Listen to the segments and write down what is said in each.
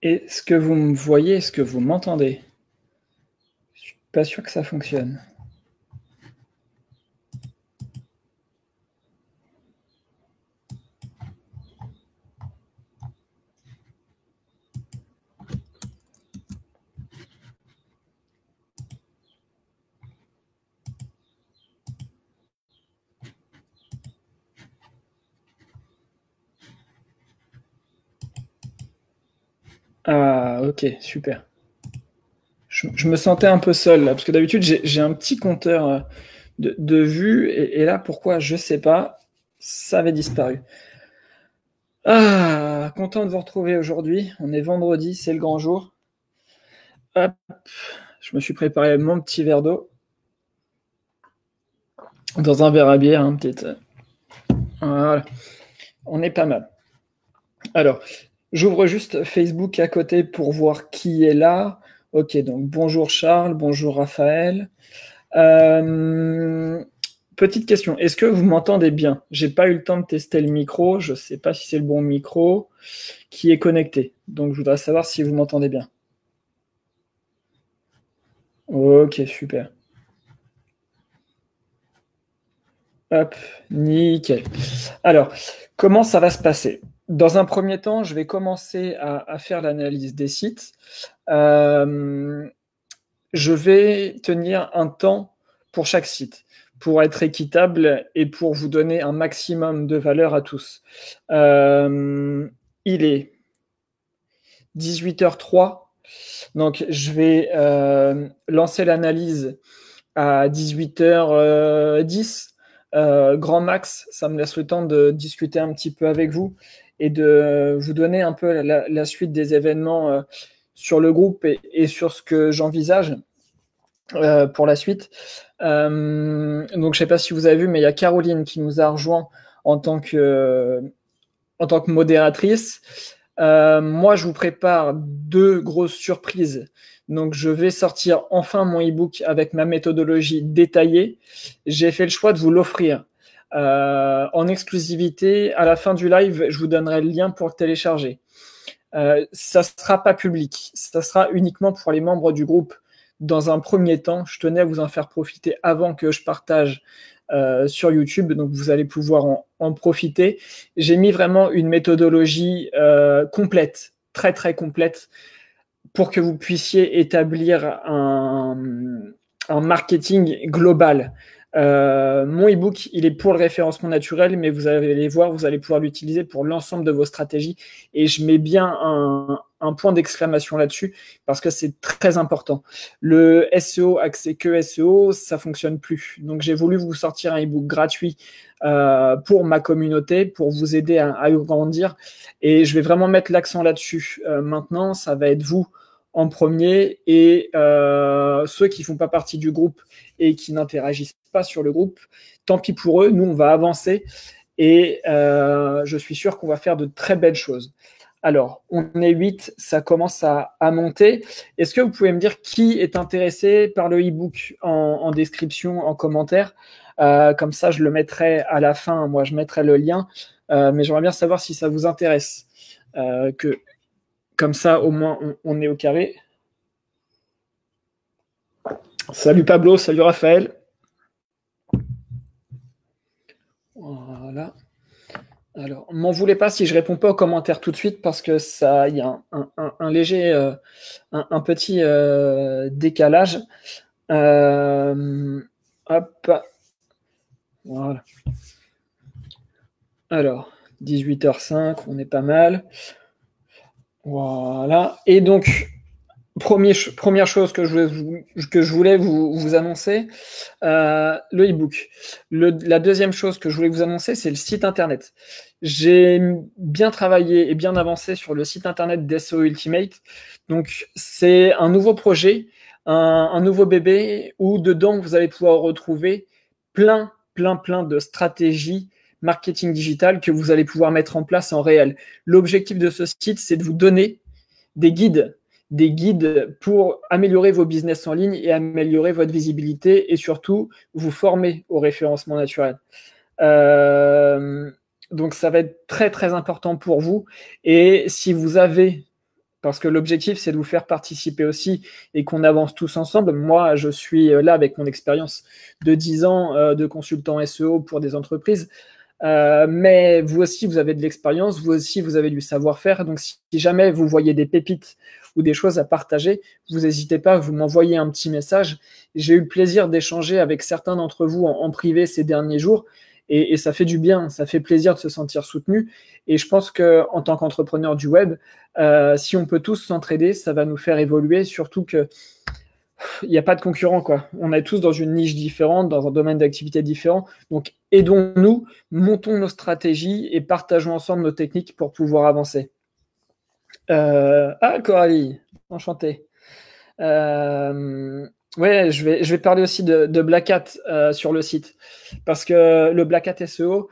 Est-ce que vous me voyez? Est-ce que vous m'entendez? Je suis pas sûr que ça fonctionne. Ah, ok, super. Je me sentais un peu seul là, parce que d'habitude j'ai un petit compteur de vues, et là, pourquoi, je sais pas, ça avait disparu. Ah, content de vous retrouver aujourd'hui. On est vendredi, c'est le grand jour. Hop, je me suis préparé mon petit verre d'eau dans un verre à bière, hein, peut-être. Voilà, on est pas mal. Alors, j'ouvre juste Facebook à côté pour voir qui est là. Ok, donc bonjour Charles, bonjour Raphaël. Euh, Petite question, est-ce que vous m'entendez bien? J'ai pas eu le temps de tester le micro, je sais pas si c'est le bon micro qui est connecté. Donc je voudrais savoir si vous m'entendez bien. Ok, super. Hop, nickel. Alors, comment ça va se passer? Dans un premier temps, je vais commencer à faire l'analyse des sites. Euh, je vais tenir un temps pour chaque site, pour être équitable et pour vous donner un maximum de valeur à tous. Il est 18h03, donc je vais lancer l'analyse à 18h10. Grand max, ça me laisse le temps de discuter un petit peu avec vous et de vous donner un peu la suite des événements sur le groupe et sur ce que j'envisage pour la suite. Donc, je ne sais pas si vous avez vu, mais il y a Caroline qui nous a rejoint en tant que modératrice. Moi, je vous prépare deux grosses surprises. Donc, je vais sortir enfin mon e-book avec ma méthodologie détaillée. J'ai fait le choix de vous l'offrir en exclusivité. À la fin du live, je vous donnerai le lien pour le télécharger. Ça ne sera pas public, ça sera uniquement pour les membres du groupe. Dans un premier temps, je tenais à vous en faire profiter avant que je partage sur YouTube, donc vous allez pouvoir en profiter. J'ai mis vraiment une méthodologie complète, très très complète, pour que vous puissiez établir un marketing global. Mon e-book, il est pour le référencement naturel, mais vous allez les voir, vous allez pouvoir l'utiliser pour l'ensemble de vos stratégies. Et je mets bien un point d'exclamation là-dessus parce que c'est très important. Le SEO, accès que SEO, ça fonctionne plus. Donc j'ai voulu vous sortir un e-book gratuit pour ma communauté, pour vous aider à grandir. Et je vais vraiment mettre l'accent là-dessus. Maintenant, ça va être vous en premier, et ceux qui font pas partie du groupe et qui n'interagissent pas sur le groupe, tant pis pour eux, nous on va avancer et je suis sûr qu'on va faire de très belles choses. Alors, on est 8, ça commence à monter. Est-ce que vous pouvez me dire qui est intéressé par le e-book en description, en commentaire? Comme ça, je le mettrai à la fin. Moi, je mettrai le lien. Mais j'aimerais bien savoir si ça vous intéresse. Comme ça, au moins, on est au carré. Salut Pablo, salut Raphaël. Voilà. Alors, m'en voulez pas si je réponds pas aux commentaires tout de suite parce que ça, il y a un léger, un petit décalage. Hop. Voilà. Alors, 18h05, on est pas mal. Voilà. Et donc, première chose que je voulais vous annoncer, le e-book. La deuxième chose que je voulais vous annoncer, c'est le site internet. J'ai bien travaillé et bien avancé sur le site internet d'SEO Ultimate. Donc, c'est un nouveau projet, un nouveau bébé où dedans, vous allez pouvoir retrouver plein de stratégies marketing digital que vous allez pouvoir mettre en place en réel. L'objectif de ce site, c'est de vous donner des guides pour améliorer vos business en ligne et améliorer votre visibilité et surtout vous former au référencement naturel. Donc ça va être très important pour vous. Et si vous avez, parce que l'objectif c'est de vous faire participer aussi et qu'on avance tous ensemble. Moi, je suis là avec mon expérience de 10 ans de consultant SEO pour des entreprises. Mais vous aussi, vous avez de l'expérience, vous aussi, vous avez du savoir-faire. Donc, si jamais vous voyez des pépites ou des choses à partager, vous n'hésitez pas, vous m'envoyez un petit message. J'ai eu le plaisir d'échanger avec certains d'entre vous en privé ces derniers jours et ça fait du bien, ça fait plaisir de se sentir soutenu. Et je pense qu'en tant qu'entrepreneur du web, si on peut tous s'entraider, ça va nous faire évoluer, surtout que il n'y a pas de concurrent, quoi. On est tous dans une niche différente, dans un domaine d'activité différent. Donc, aidons-nous, montons nos stratégies et partageons ensemble nos techniques pour pouvoir avancer. Coralie, enchanté. Ouais, je vais parler aussi de Black Hat sur le site. Parce que le Black Hat SEO,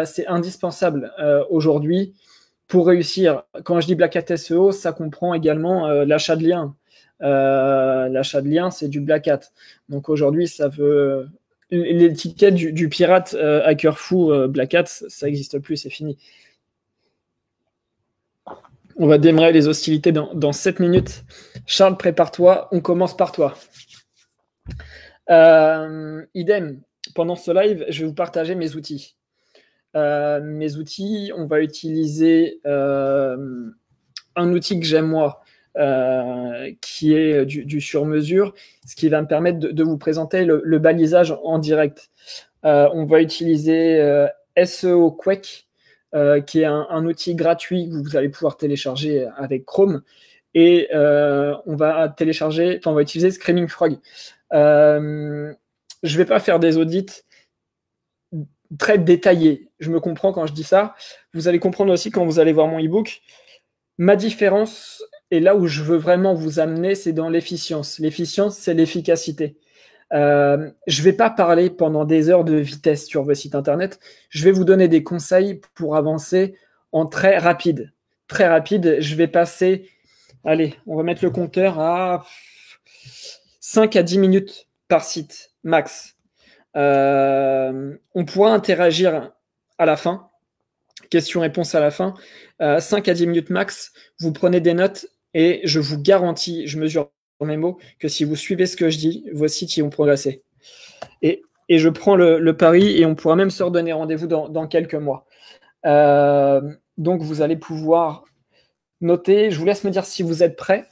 c'est indispensable aujourd'hui pour réussir. Quand je dis Black Hat SEO, ça comprend également l'achat de liens. L'achat de liens, c'est du Black Hat. Donc aujourd'hui, ça veut l'étiquette du pirate hacker fou Black Hat, ça n'existe plus, c'est fini. On va démarrer les hostilités dans 7 minutes. Charles, prépare-toi, on commence par toi. Idem, pendant ce live, je vais vous partager mes outils. Mes outils, on va utiliser un outil que j'aime moi, qui est du sur-mesure, ce qui va me permettre de vous présenter le balisage en direct. On va utiliser SEO Quake, qui est un outil gratuit que vous allez pouvoir télécharger avec Chrome. Et on va utiliser Screaming Frog. Je ne vais pas faire des audits très détaillés. Je me comprends quand je dis ça. Vous allez comprendre aussi quand vous allez voir mon e-book. Ma différence, et là où je veux vraiment vous amener, c'est dans l'efficience. L'efficience, c'est l'efficacité. Je ne vais pas parler pendant des heures de vitesse sur vos sites internet. Je vais vous donner des conseils pour avancer en très rapide. Très rapide, je vais passer, allez, on va mettre le compteur à 5 à 10 minutes par site, max. On pourra interagir à la fin. Question-réponse à la fin. 5 à 10 minutes max. Vous prenez des notes et je vous garantis, je mesure mes mots, que si vous suivez ce que je dis, vos sites y vont progresser. Et je prends le pari et on pourra même se redonner rendez-vous dans quelques mois. Donc, vous allez pouvoir noter. Je vous laisse me dire si vous êtes prêts.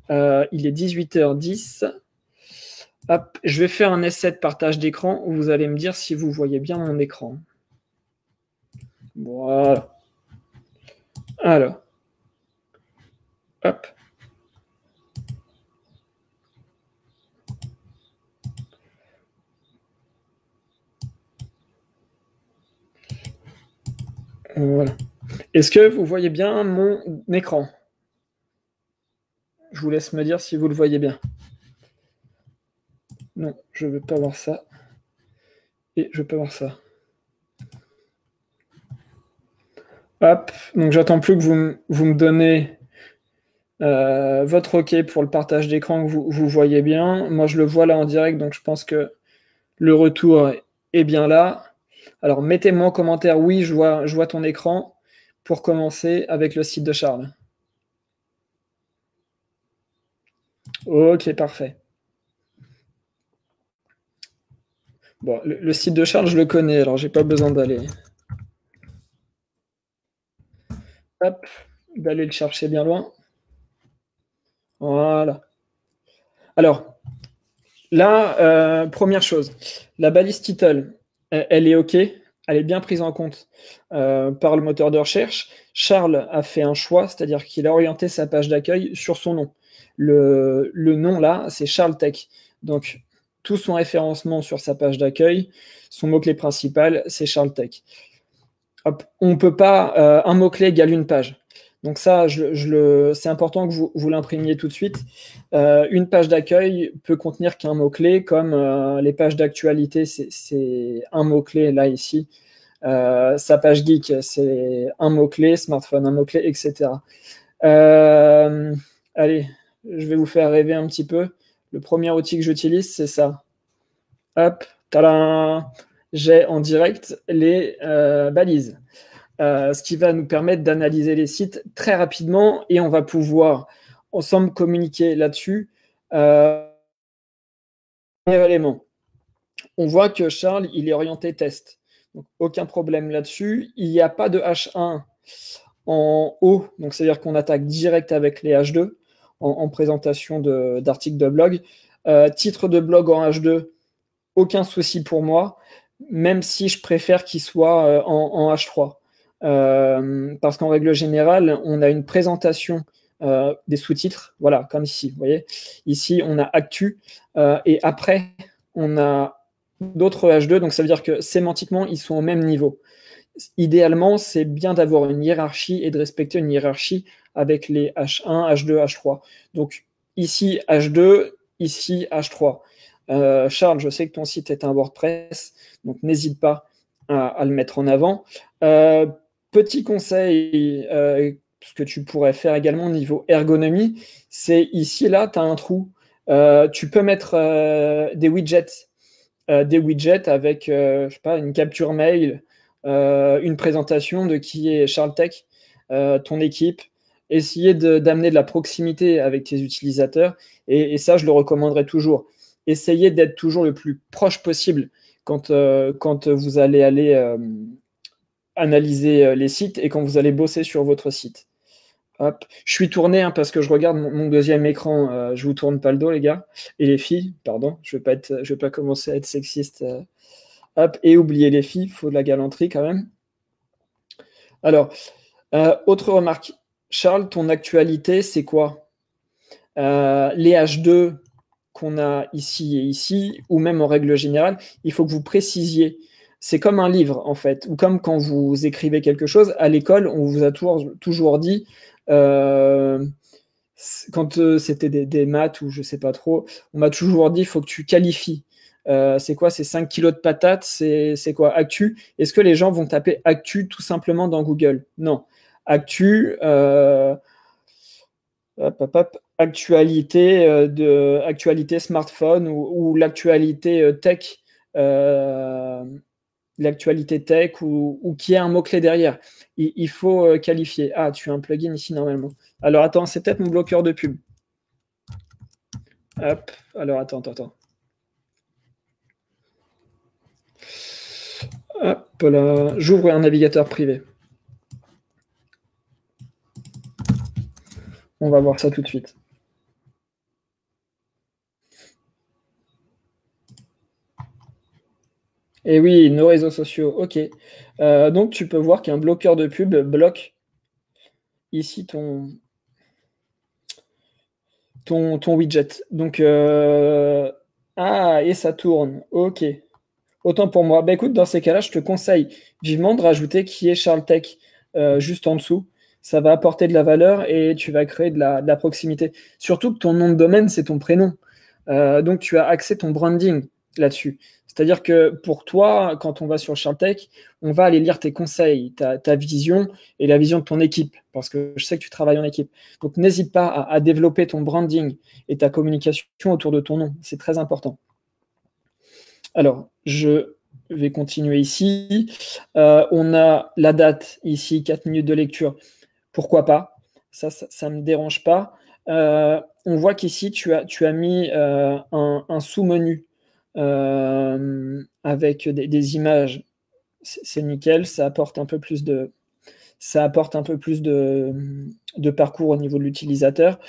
Il est 18h10. Hop, je vais faire un essai de partage d'écran où vous allez me dire si vous voyez bien mon écran. Voilà. Alors. Hop. Voilà. Est-ce que vous voyez bien mon écran? Je vous laisse me dire si vous le voyez bien. Non, je ne veux pas voir ça. Et je ne veux pas voir ça. Hop, donc j'attends plus que vous me donnez votre OK pour le partage d'écran que vous voyez bien. Moi, je le vois là en direct, donc je pense que le retour est bien là. Alors, mettez-moi en commentaire, oui, je vois ton écran, pour commencer avec le site de Charles. Ok, parfait. Bon, le site de Charles, je le connais, alors j'ai pas besoin d'aller le chercher bien loin. Voilà. Alors, là, première chose, la balise title, elle est OK. elle est bien prise en compte par le moteur de recherche. Charles a fait un choix, c'est-à-dire qu'il a orienté sa page d'accueil sur son nom. Le nom là, c'est Charles Tech. Donc, tout son référencement sur sa page d'accueil, son mot-clé principal, c'est Charles Tech. Hop, on ne peut pas, un mot-clé égale une page. Donc ça, c'est important que vous l'imprimiez tout de suite. Une page d'accueil peut contenir qu'un mot-clé, comme les pages d'actualité, c'est un mot-clé, là, ici. Sa page geek, c'est un mot-clé, smartphone, un mot-clé, etc. Allez, je vais vous faire rêver un petit peu. Le premier outil que j'utilise, c'est ça. Hop, tadam! J'ai en direct les balises. Ce qui va nous permettre d'analyser les sites très rapidement et on va pouvoir ensemble communiquer là-dessus. Premier élément, on voit que Charles, il est orienté test. Donc, aucun problème là-dessus. Il n'y a pas de H1 en haut, donc c'est-à-dire qu'on attaque direct avec les H2 en présentation d'articles de blog. Titre de blog en H2, aucun souci pour moi, même si je préfère qu'il soit en H3. Parce qu'en règle générale, on a une présentation des sous-titres, voilà, comme ici, vous voyez. Ici, on a Actu, et après, on a d'autres H2, donc ça veut dire que sémantiquement, ils sont au même niveau. Idéalement, c'est bien d'avoir une hiérarchie et de respecter une hiérarchie avec les H1, H2, H3. Donc ici, H2, ici, H3. Charles, je sais que ton site est un WordPress, donc n'hésite pas à le mettre en avant. Petit conseil, ce que tu pourrais faire également au niveau ergonomie, c'est ici, là, tu as un trou. Tu peux mettre des widgets avec, je sais pas, une capture mail, une présentation de qui est Charles Tech, ton équipe. Essayer d'amener de la proximité avec tes utilisateurs, et ça, je le recommanderais toujours. Essayez d'être toujours le plus proche possible quand vous allez aller analyser les sites et quand vous allez bosser sur votre site. Hop. Je suis tourné parce que je regarde mon deuxième écran. Je vous tourne pas le dos, les gars. Et les filles, pardon. Je vais pas commencer à être sexiste. Hop. Et oublier les filles, il faut de la galanterie quand même. Alors, autre remarque. Charles, ton actualité, c'est quoi? Les H2 qu'on a ici et ici, ou même en règle générale, il faut que vous précisiez. C'est comme un livre, en fait, ou comme quand vous écrivez quelque chose. À l'école, on vous a toujours dit, quand c'était des maths ou je sais pas trop, on m'a toujours dit, il faut que tu qualifies. C'est quoi? C'est 5 kilos de patates? C'est quoi? Actu? Est-ce que les gens vont taper Actu tout simplement dans Google? Non. Actu, actualité, actualité smartphone ou l'actualité tech, l'actualité tech ou qui a un mot-clé derrière. Il faut qualifier. Ah, tu as un plugin ici normalement. Alors attends, c'est peut-être mon bloqueur de pub. Hop, alors attends. Hop là, j'ouvre un navigateur privé. On va voir ça tout de suite. Et oui, nos réseaux sociaux, ok. Donc tu peux voir qu'un bloqueur de pub bloque ici ton widget. Donc, ah, et ça tourne, ok. Autant pour moi. Bah écoute, dans ces cas-là, je te conseille vivement de rajouter qui est Charles Tech juste en dessous. Ça va apporter de la valeur et tu vas créer de la proximité. Surtout que ton nom de domaine, c'est ton prénom. Donc tu as accès à ton branding là-dessus. C'est-à-dire que pour toi, quand on va sur Charles Tech, on va aller lire tes conseils, ta vision et la vision de ton équipe, parce que je sais que tu travailles en équipe. Donc n'hésite pas à développer ton branding et ta communication autour de ton nom. C'est très important. Alors, je vais continuer ici. On a la date ici, 4 minutes de lecture. Pourquoi pas? Ça ne me dérange pas. On voit qu'ici, tu as mis un sous-menu avec des images. C'est nickel, ça apporte un peu plus de parcours au niveau de l'utilisateur.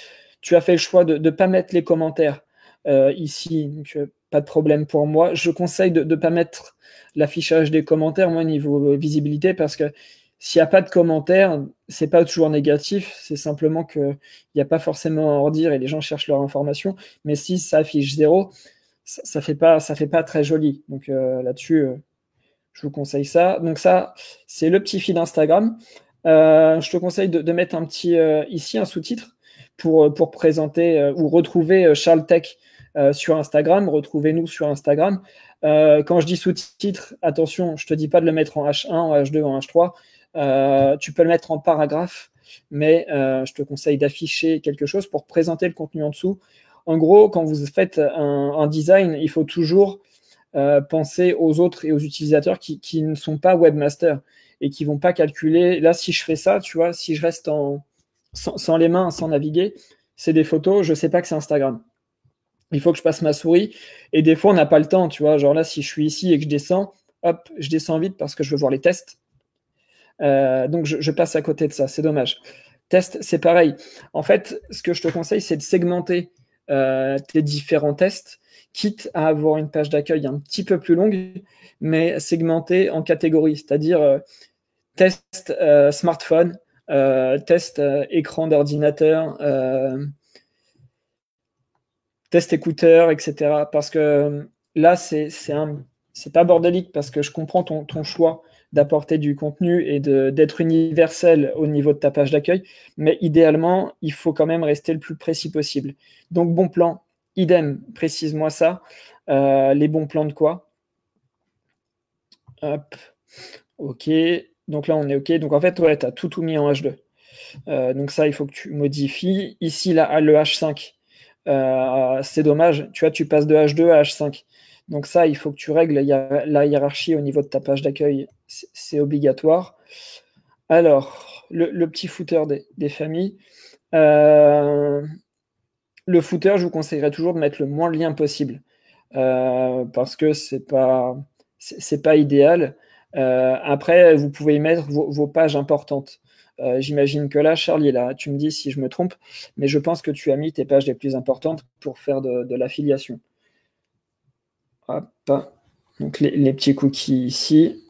Tu as fait le choix de ne pas mettre les commentaires ici. Donc, pas de problème pour moi. Je conseille de ne pas mettre l'affichage des commentaires, moi, niveau visibilité, parce que s'il n'y a pas de commentaires, c'est pas toujours négatif, c'est simplement qu'il n'y a pas forcément à en redire et les gens cherchent leur information. Mais si ça affiche 0, ça fait pas très joli. Donc là-dessus, je vous conseille ça. Donc ça, c'est le petit feed Instagram. Je te conseille de mettre un petit ici un sous-titre pour présenter ou retrouver Charles Tech sur Instagram. Retrouvez-nous sur Instagram. Quand je dis sous-titre, attention, je te dis pas de le mettre en H1, en H2, en H3. Tu peux le mettre en paragraphe, mais je te conseille d'afficher quelque chose pour présenter le contenu en dessous. En gros, quand vous faites un design, il faut toujours penser aux autres et aux utilisateurs qui ne sont pas webmasters et qui vont pas calculer. Là, si je fais ça, tu vois, si je reste sans les mains, sans naviguer, c'est des photos, je sais pas que c'est Instagram. Il faut que je passe ma souris et des fois, on n'a pas le temps, tu vois. Genre là, si je suis ici et que je descends, hop, je descends vite parce que je veux voir les tests. Donc, je passe à côté de ça, c'est dommage. Test, c'est pareil. En fait, ce que je te conseille, c'est de segmenter tes différents tests, quitte à avoir une page d'accueil un petit peu plus longue, mais segmentée en catégories, c'est-à-dire test smartphone, test écran d'ordinateur, test écouteur, etc. Parce que là, c'est pas bordélique, parce que je comprends ton choix d'apporter du contenu et d'être universel au niveau de ta page d'accueil, mais idéalement, il faut quand même rester le plus précis possible. Donc, bon plan, idem, précise-moi ça. Les bons plans de quoi? Hop, ok. Donc là, on est ok. Donc en fait, ouais, tu as tout mis en H2. Donc ça, il faut que tu modifies. Ici, là, le H5, c'est dommage. Tu vois, tu passes de H2 à H5. Donc ça, il faut que tu règles la hiérarchie au niveau de ta page d'accueil. C'est obligatoire. Alors, le petit footer des familles. Le footer, je vous conseillerais toujours de mettre le moins de liens possible. Parce que c'est pas idéal. Après, vous pouvez y mettre vos pages importantes. J'imagine que là, Charlie, là, tu me dis si je me trompe, mais je pense que tu as mis tes pages les plus importantes pour faire de l'affiliation. Hop. Donc les petits cookies ici.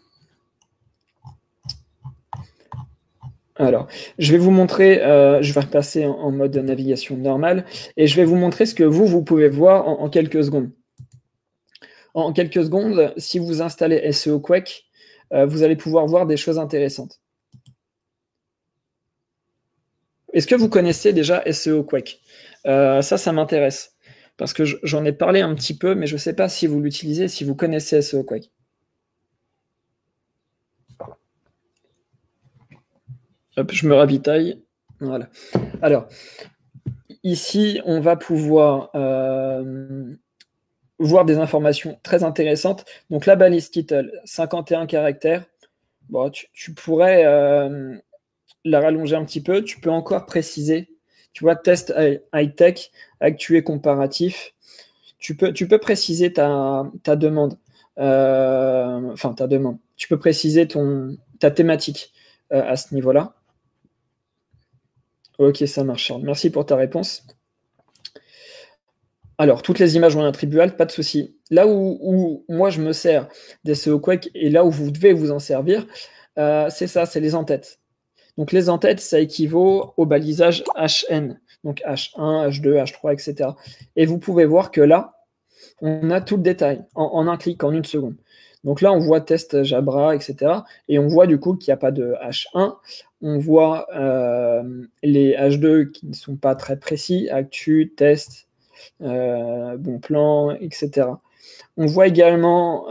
Alors, je vais vous montrer, je vais repasser en mode navigation normale, et je vais vous montrer ce que vous pouvez voir en quelques secondes. En quelques secondes, si vous installez SEO Quake, vous allez pouvoir voir des choses intéressantes. Est-ce que vous connaissez déjà SEO Quake? Ça m'intéresse, parce que j'en ai parlé un petit peu, mais je ne sais pas si vous l'utilisez, si vous connaissez SEO Quake. Hop, je me ravitaille. Voilà. Alors, ici, on va pouvoir voir des informations très intéressantes. Donc, la balise title, 51 caractères. Bon, tu pourrais la rallonger un petit peu. Tu peux encore préciser. Tu vois, test high-tech, actué comparatif. Tu peux préciser ta demande. Enfin, ta demande. Tu peux préciser ta thématique à ce niveau-là. Ok, ça marche, Charles. Merci pour ta réponse. Alors, toutes les images ont un attribut alt, pas de souci. Là où moi je me sers des SEO Quake et là où vous devez vous en servir, c'est ça, c'est les en-têtes. Donc les en-têtes, ça équivaut au balisage HN, donc H1, H2, H3, etc. Et vous pouvez voir que là, on a tout le détail en un clic, en une seconde. Donc là, on voit test Jabra, etc. Et on voit du coup qu'il n'y a pas de H1. On voit les H2 qui ne sont pas très précis, actu, test, bon plan, etc. On voit également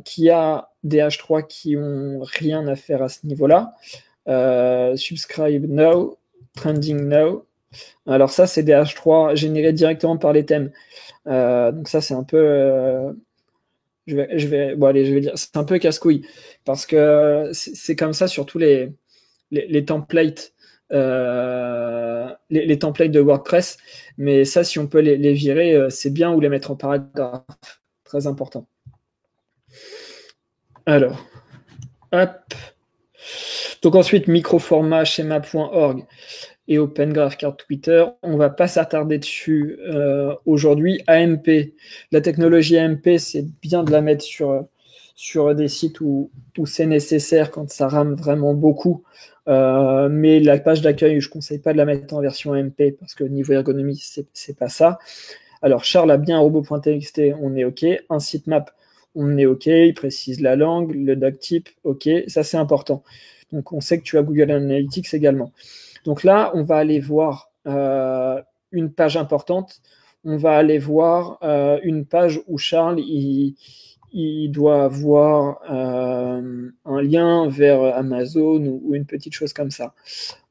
qu'il y a des H3 qui n'ont rien à faire à ce niveau-là. Subscribe now, trending now. Alors ça, c'est des H3 générés directement par les thèmes. Donc ça, c'est un peu... Bon, allez, je vais dire, c'est un peu casse-couille, parce que c'est comme ça sur tous les templates, les templates de WordPress, mais ça, si on peut les virer, c'est bien, ou les mettre en paragraphe, très important. Alors, hop, Donc ensuite, microformat, schéma.org et Open Graph Card Twitter. On ne va pas s'attarder dessus aujourd'hui. AMP, la technologie AMP, c'est bien de la mettre sur des sites où c'est nécessaire quand ça rame vraiment beaucoup. Mais la page d'accueil, je ne conseille pas de la mettre en version AMP parce que niveau ergonomie, c'est pas ça. Alors, Charles a bien un robot.txt, on est OK. Un sitemap, on est OK. Il précise la langue, le doctype, OK. Ça, c'est important. Donc, on sait que tu as Google Analytics également. Donc là, on va aller voir une page importante. On va aller voir une page où Charles, il doit avoir un lien vers Amazon ou une petite chose comme ça.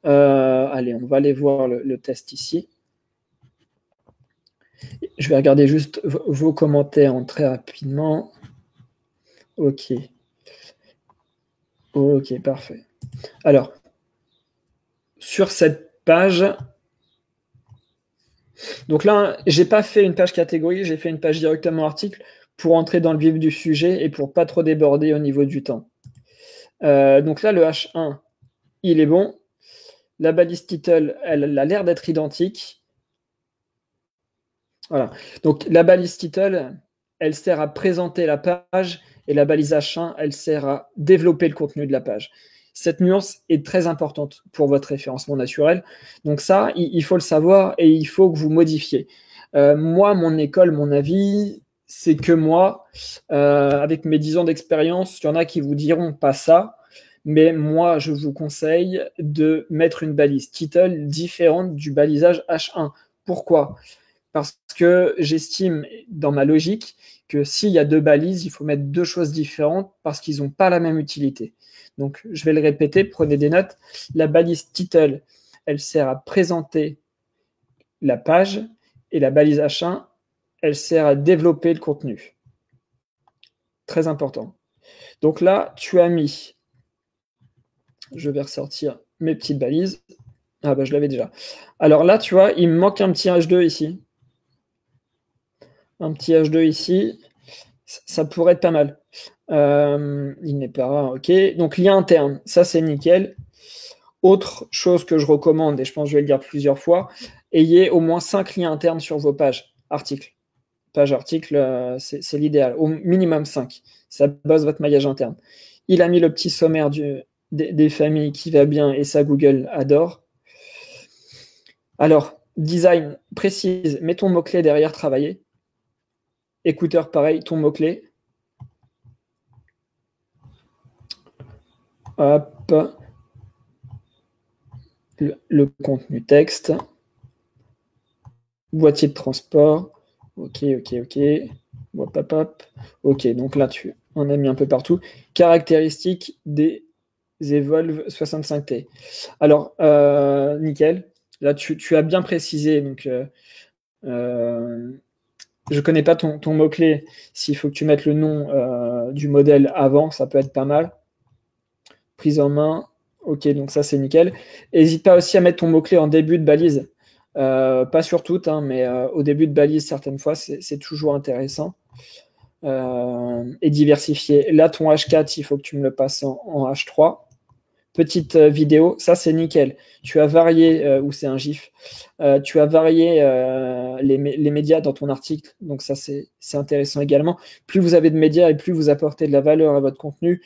Allez, on va aller voir le test ici. Je vais regarder juste vos commentaires très rapidement. OK. OK, parfait. Alors, sur cette page, donc là, j'ai pas fait une page catégorie, j'ai fait une page directement article pour entrer dans le vif du sujet et pour pas trop déborder au niveau du temps. Donc là, le H1, il est bon. La balise title, elle a l'air d'être identique. Voilà. Donc la balise title, elle sert à présenter la page et la balise H1, elle sert à développer le contenu de la page. Cette nuance est très importante pour votre référencement naturel. Donc ça, il faut le savoir et il faut que vous modifiez. Moi, mon école, mon avis, c'est que moi, avec mes 10 ans d'expérience, il y en a qui vous diront pas ça, mais moi, je vous conseille de mettre une balise title différente du balisage H1. Pourquoi ? Parce que j'estime, dans ma logique, que s'il y a deux balises, il faut mettre deux choses différentes parce qu'ils n'ont pas la même utilité. Donc, je vais le répéter, prenez des notes. La balise title, elle sert à présenter la page et la balise H1, elle sert à développer le contenu. Très important. Donc là, tu as mis, je vais ressortir mes petites balises. Ah bah je l'avais déjà. Alors là, tu vois, il me manque un petit H2 ici. Un petit H2 ici, ça pourrait être pas mal. Il n'est pas rare, ok. Donc lien interne, ça c'est nickel. Autre chose que je recommande, et je pense que je vais le dire plusieurs fois, ayez au moins 5 liens internes sur vos pages articles. Page article, c'est l'idéal. Au minimum 5. Ça bosse votre maillage interne. Il a mis le petit sommaire des familles qui va bien et ça, Google adore. Alors, design précise, mets ton mot-clé derrière travailler. Écouteur, pareil, ton mot-clé. Hop. Le contenu texte. Boîtier de transport. Ok. Hop, hop, hop. Ok, donc là, on a mis un peu partout. Caractéristiques des Evolve 65T. Alors, nickel. Là, tu as bien précisé. Donc, je ne connais pas ton mot-clé. S'il faut que tu mettes le nom du modèle avant, ça peut être pas mal. Prise en main. Ok, donc ça, c'est nickel. N'hésite pas aussi à mettre ton mot-clé en début de balise. Pas sur toutes, hein, mais au début de balise, certaines fois, c'est toujours intéressant. Et diversifier. Là, ton H4, il faut que tu me le passes en H3. Petite vidéo, ça c'est nickel. Tu as varié, ou c'est un GIF, tu as varié les médias dans ton article, donc ça c'est intéressant également. Plus vous avez de médias et plus vous apportez de la valeur à votre contenu,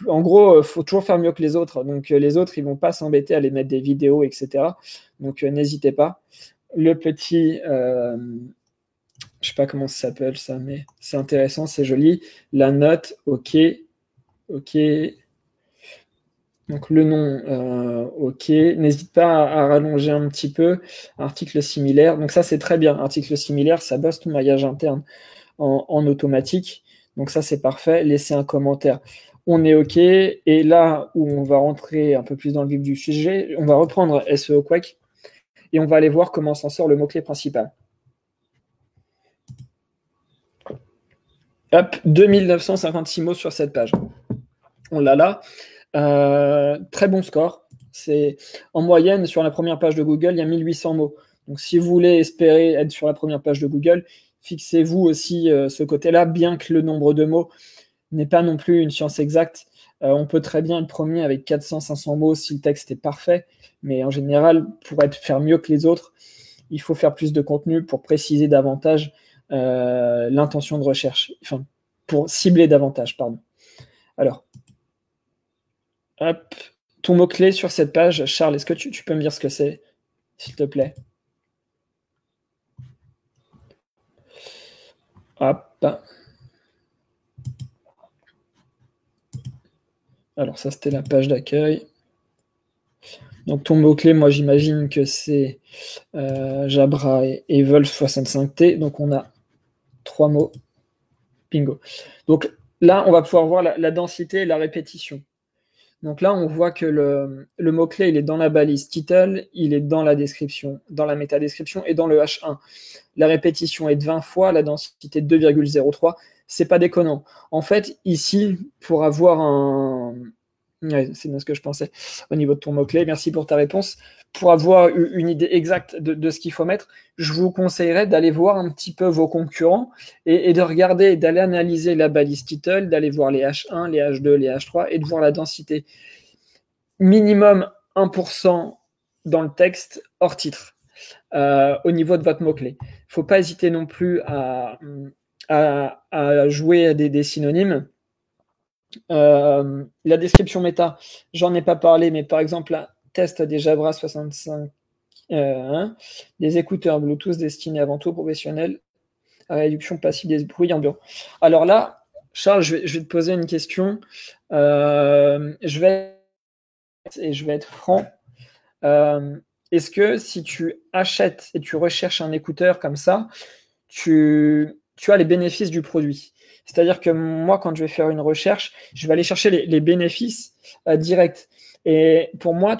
en gros, il faut toujours faire mieux que les autres. Donc les autres, ils ne vont pas s'embêter à les mettre des vidéos, etc. Donc n'hésitez pas. Le petit, je ne sais pas comment ça s'appelle ça, mais c'est intéressant, c'est joli. La note, ok. Donc le nom, ok. N'hésite pas à rallonger un petit peu. Article similaire. Donc ça, c'est très bien. Article similaire, ça bosse ton maillage interne en automatique. Donc ça, c'est parfait. Laissez un commentaire. On est ok. Et là où on va rentrer un peu plus dans le vif du sujet, on va reprendre SEO Quake et on va aller voir comment s'en sort le mot-clé principal. Hop, 2956 mots sur cette page. On l'a là. Très bon score. C'est en moyenne sur la première page de Google, il y a 1800 mots. Donc si vous voulez espérer être sur la première page de Google, fixez-vous aussi ce côté-là, bien que le nombre de mots n'est pas non plus une science exacte. On peut très bien être premier avec 400-500 mots si le texte est parfait, mais en général, pour faire mieux que les autres, il faut faire plus de contenu pour préciser davantage l'intention de recherche, enfin, pour cibler davantage, pardon. Alors, hop, ton mot-clé sur cette page, Charles, est-ce que tu peux me dire ce que c'est, s'il te plaît? Hop. Alors ça, c'était la page d'accueil. Donc ton mot-clé, moi j'imagine que c'est Jabra et Wolf 65T. Donc on a 3 mots. Bingo. Donc là, on va pouvoir voir la densité et la répétition. Donc là, on voit que le mot-clé, il est dans la balise title, il est dans la description, dans la métadescription et dans le H1. La répétition est de 20 fois, la densité de 2,03. C'est pas déconnant. En fait, ici, pour avoir un... Ouais, c'est bien ce que je pensais au niveau de ton mot-clé. Merci pour ta réponse. Pour avoir une idée exacte de ce qu'il faut mettre, je vous conseillerais d'aller voir un petit peu vos concurrents et de regarder, d'aller analyser la balise title, d'aller voir les H1, les H2, les H3 et de voir la densité. Minimum 1% dans le texte hors titre au niveau de votre mot-clé. Il ne faut pas hésiter non plus à jouer à des synonymes. La description méta, j'en ai pas parlé, mais par exemple, un test des Jabra 65, des écouteurs Bluetooth destinés avant tout aux professionnels, à réduction passive des bruits ambiants. Alors là, Charles, je vais te poser une question. Je vais être franc. Est-ce que si tu achètes et tu recherches un écouteur comme ça, tu as les bénéfices du produit? C'est-à-dire que moi, quand je vais faire une recherche, je vais aller chercher les bénéfices directs. Et pour moi,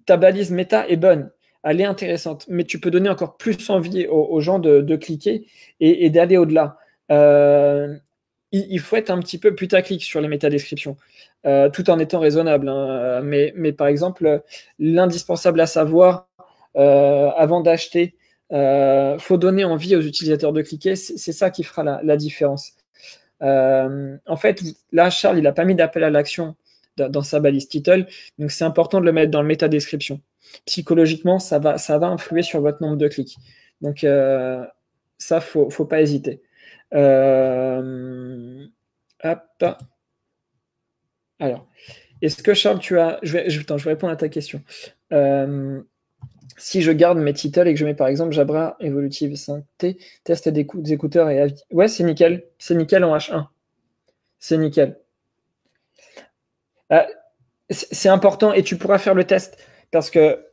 ta balise méta est bonne, elle est intéressante, mais tu peux donner encore plus envie aux gens de cliquer et d'aller au-delà. Il faut être un petit peu putaclic sur les métadescriptions, tout en étant raisonnable, hein. Mais par exemple, l'indispensable à savoir avant d'acheter, faut donner envie aux utilisateurs de cliquer. C'est ça qui fera la différence. En fait, là, Charles, il n'a pas mis d'appel à l'action dans sa balise title, donc c'est important de le mettre dans le métadescription. Psychologiquement, ça va influer sur votre nombre de clics. Donc, ça, faut pas hésiter. Hop. Alors, est-ce que Charles, je vais répondre à ta question. Si je garde mes titles et que je mets par exemple Jabra Evolutive 5T, test des écouteurs et avis. Ouais, c'est nickel. C'est nickel en H1. C'est nickel. C'est important et tu pourras faire le test parce que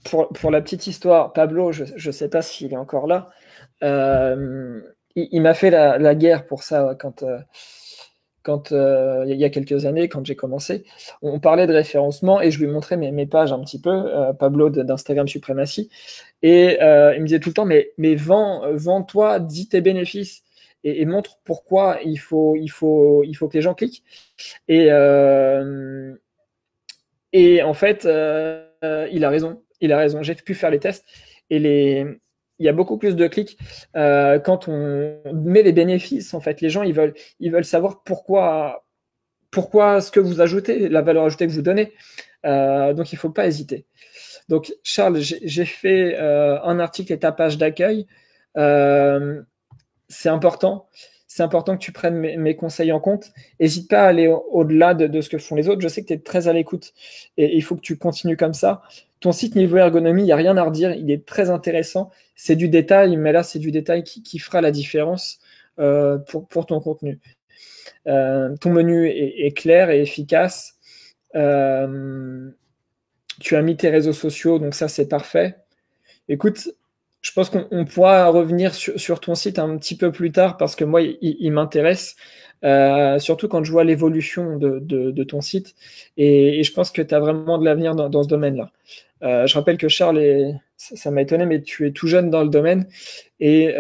pour la petite histoire, Pablo, je ne sais pas s'il est encore là, il m'a fait la guerre pour ça quand il y a quelques années, quand j'ai commencé. On parlait de référencement et je lui montrais mes pages un petit peu, Pablo d'Instagram Suprématie, et il me disait tout le temps, mais vends-toi, dis tes bénéfices et montre pourquoi il faut que les gens cliquent. Et en fait, il a raison. Il a raison. J'ai pu faire les tests et il y a beaucoup plus de clics quand on met les bénéfices. En fait, les gens ils veulent savoir pourquoi ce que vous ajoutez, la valeur ajoutée que vous donnez. Donc il ne faut pas hésiter. Donc Charles, j'ai fait un article et ta page d'accueil. C'est important. C'est important que tu prennes mes conseils en compte. N'hésite pas à aller au-delà de ce que font les autres. Je sais que tu es très à l'écoute et il faut que tu continues comme ça. Ton site niveau ergonomie, il n'y a rien à redire. Il est très intéressant. C'est du détail, mais là, c'est du détail qui fera la différence pour ton contenu. Ton menu est clair et efficace. Tu as mis tes réseaux sociaux, donc ça, c'est parfait. Écoute, je pense qu'on pourra revenir sur ton site un petit peu plus tard parce que moi, il m'intéresse, surtout quand je vois l'évolution de ton site. Et je pense que tu as vraiment de l'avenir dans ce domaine-là. Je rappelle que Charles, ça m'a étonné, mais tu es tout jeune dans le domaine et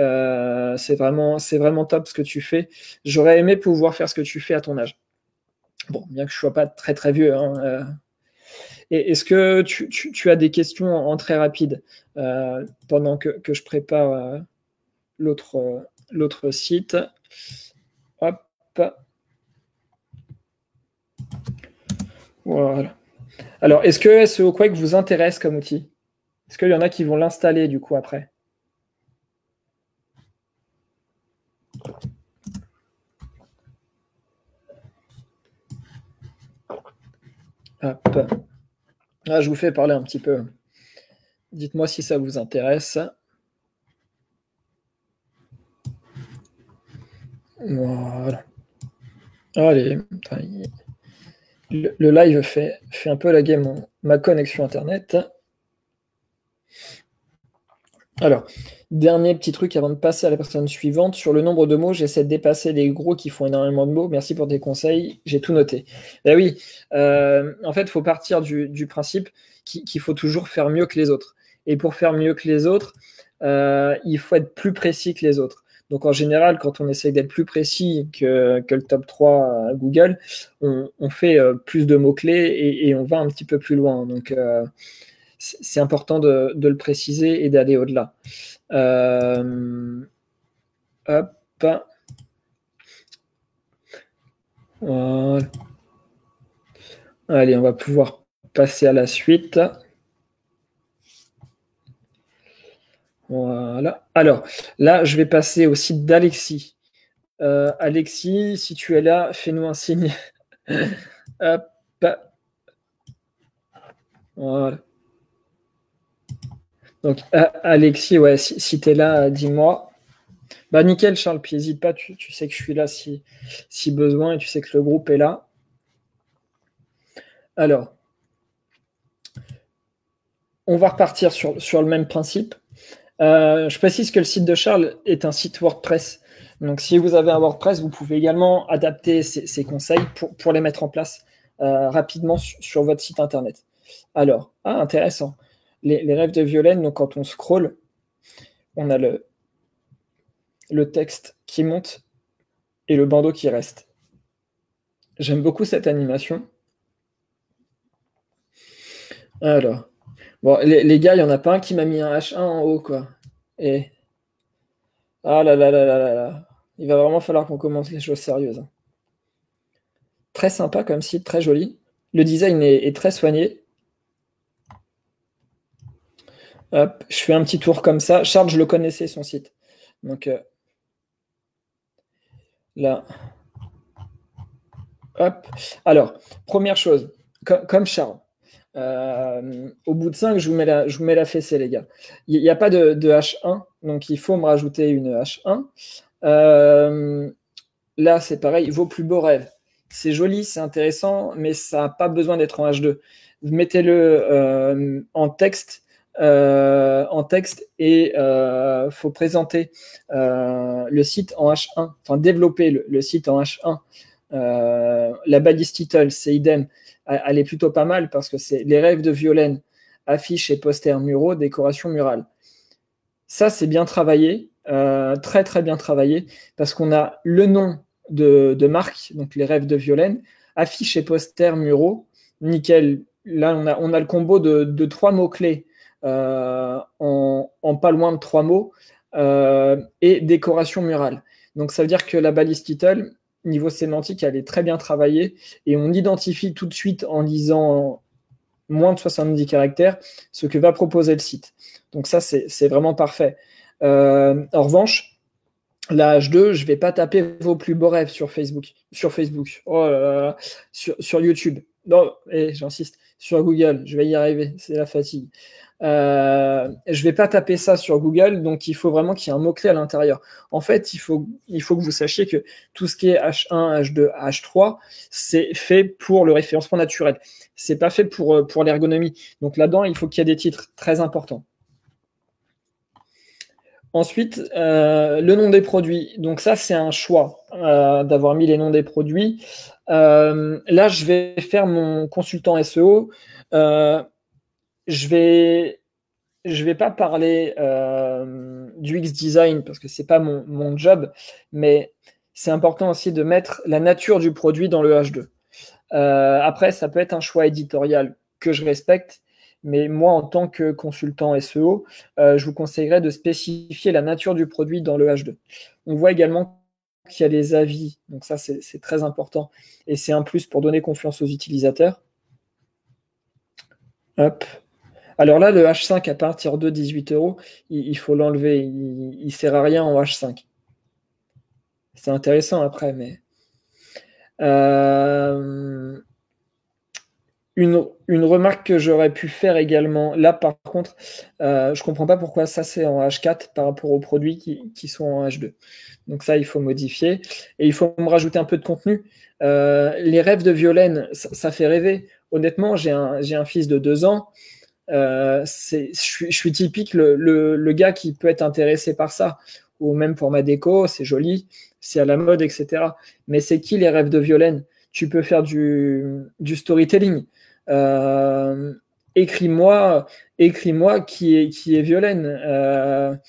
c'est vraiment top ce que tu fais. J'aurais aimé pouvoir faire ce que tu fais à ton âge. Bon, bien que je ne sois pas très très vieux, hein, et est-ce que tu as des questions en très rapide pendant que je prépare l'autre site? Hop. Voilà. Alors, est-ce que SEO Quake vous intéresse comme outil? Est-ce qu'il y en a qui vont l'installer du coup après? Hop. Ah, je vous fais parler un petit peu. Dites-moi si ça vous intéresse. Voilà. Allez, le live fait un peu laguer ma connexion Internet. Alors, dernier petit truc avant de passer à la personne suivante. Sur le nombre de mots, j'essaie de dépasser les gros qui font énormément de mots. Merci pour tes conseils, j'ai tout noté. Ben oui, en fait, il faut partir du principe qu'il faut toujours faire mieux que les autres. Et pour faire mieux que les autres, il faut être plus précis que les autres. Donc en général, quand on essaie d'être plus précis que le top 3 à Google, on fait plus de mots-clés et on va un petit peu plus loin. Donc c'est important de le préciser et d'aller au-delà. Hop. Voilà. Allez, on va pouvoir passer à la suite. Voilà. Alors, là, je vais passer au site d'Alexis. Alexis, si tu es là, fais-nous un signe. Hop. Voilà. Donc, Alexis, ouais, si tu es là, dis-moi. Bah, nickel, Charles, puis n'hésite pas, tu sais que je suis là si besoin et tu sais que le groupe est là. Alors, on va repartir sur le même principe. Je précise que le site de Charles est un site WordPress. Donc, si vous avez un WordPress, vous pouvez également adapter ces conseils pour les mettre en place rapidement sur votre site internet. Alors, intéressant. Les rêves de Violaine, donc quand on scrolle, on a le texte qui monte et le bandeau qui reste. J'aime beaucoup cette animation. Alors, bon, les gars, il n'y en a pas un qui m'a mis un H1 en haut, quoi. Et ah là là là là là là. Il va vraiment falloir qu'on commence les choses sérieuses. Très sympa comme site, très joli. Le design est très soigné. Hop, je fais un petit tour comme ça. Charles, je le connaissais, son site. Donc là, hop. Alors, première chose, comme Charles, au bout de 5, je vous mets la fessée, les gars. Il n'y a pas de H1, donc il faut me rajouter une H1. Là, c'est pareil, vos plus beaux rêves. C'est joli, c'est intéressant, mais ça n'a pas besoin d'être en H2. Mettez-le en texte et faut présenter le site en H1, enfin développer le site en H1. La balise title, c'est idem. Elle est plutôt pas mal parce que c'est les rêves de Violaine, affiches et posters muraux, décoration murale. Ça, c'est bien travaillé, très très bien travaillé, parce qu'on a le nom de marque, donc les rêves de Violaine, affiches et posters muraux, nickel. Là, on a le combo de 3 mots-clés en pas loin de 3 mots et décoration murale. Donc ça veut dire que la balise title, niveau sémantique, elle est très bien travaillée et on identifie tout de suite en lisant moins de 70 caractères ce que va proposer le site. Donc ça, c'est vraiment parfait. En revanche, la H2, je ne vais pas taper vos plus beaux rêves sur Facebook. Oh là là, sur YouTube. Non, j'insiste. Sur Google, je vais y arriver, c'est la fatigue. Je ne vais pas taper ça sur Google, donc il faut vraiment qu'il y ait un mot-clé à l'intérieur. En fait, il faut que vous sachiez que tout ce qui est H1, H2, H3, c'est fait pour le référencement naturel. C'est pas fait pour l'ergonomie. Donc là-dedans, il faut qu'il y ait des titres très importants. Ensuite, le nom des produits. Donc ça, c'est un choix d'avoir mis les noms des produits. Là, je vais faire mon consultant SEO. Je vais pas parler du UX design parce que c'est pas mon job, mais c'est important aussi de mettre la nature du produit dans le H2. Après, ça peut être un choix éditorial que je respecte, mais moi, en tant que consultant SEO, je vous conseillerais de spécifier la nature du produit dans le H2. On voit également qu'il y a les avis, donc ça, c'est très important, et c'est un plus pour donner confiance aux utilisateurs. Hop. Alors là, le H5 à partir de 18 €, il faut l'enlever. Il ne sert à rien en H5. C'est intéressant après, mais une remarque que j'aurais pu faire également, là par contre, je comprends pas pourquoi ça c'est en H4 par rapport aux produits qui sont en H2. Donc ça, il faut modifier. Et il faut me rajouter un peu de contenu. Les rêves de Violaine, ça fait rêver. Honnêtement, j'ai un fils de 2 ans. Je suis typique le gars qui peut être intéressé par ça. Ou même pour ma déco, c'est joli, c'est à la mode, etc. Mais c'est qui les rêves de Violaine? Tu peux faire du storytelling. Écris-moi qui est Violaine.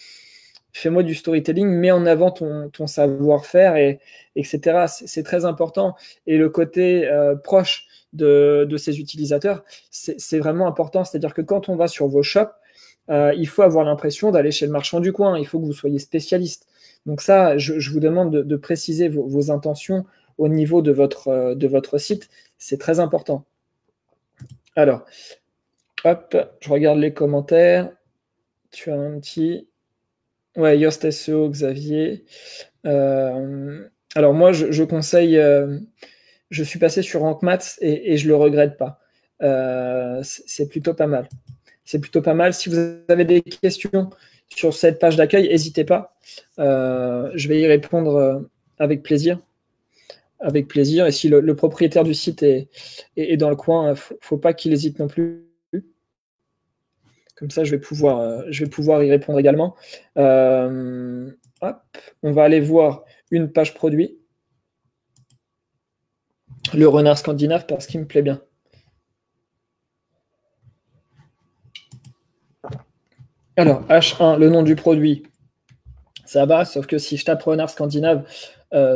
Fais-moi du storytelling, mets en avant ton savoir-faire, etc. C'est très important. Et le côté proche de ces utilisateurs, c'est vraiment important. C'est-à-dire que quand on va sur vos shops, il faut avoir l'impression d'aller chez le marchand du coin. Il faut que vous soyez spécialiste. Donc ça, je vous demande de préciser vos intentions au niveau de votre site. C'est très important. Alors, hop, je regarde les commentaires. Tu as un petit... Ouais, Yoast SEO, Xavier. Alors moi, je conseille... je suis passé sur Rank Maths et je le regrette pas. C'est plutôt pas mal. C'est plutôt pas mal. Si vous avez des questions sur cette page d'accueil, n'hésitez pas. Je vais y répondre avec plaisir. Avec plaisir. Et si le propriétaire du site est dans le coin, il ne faut pas qu'il hésite non plus. Comme ça, je vais pouvoir y répondre également. Hop, on va aller voir une page produit. Le renard scandinave, parce qu'il me plaît bien. Alors, H1, le nom du produit, ça va, sauf que si je tape renard scandinave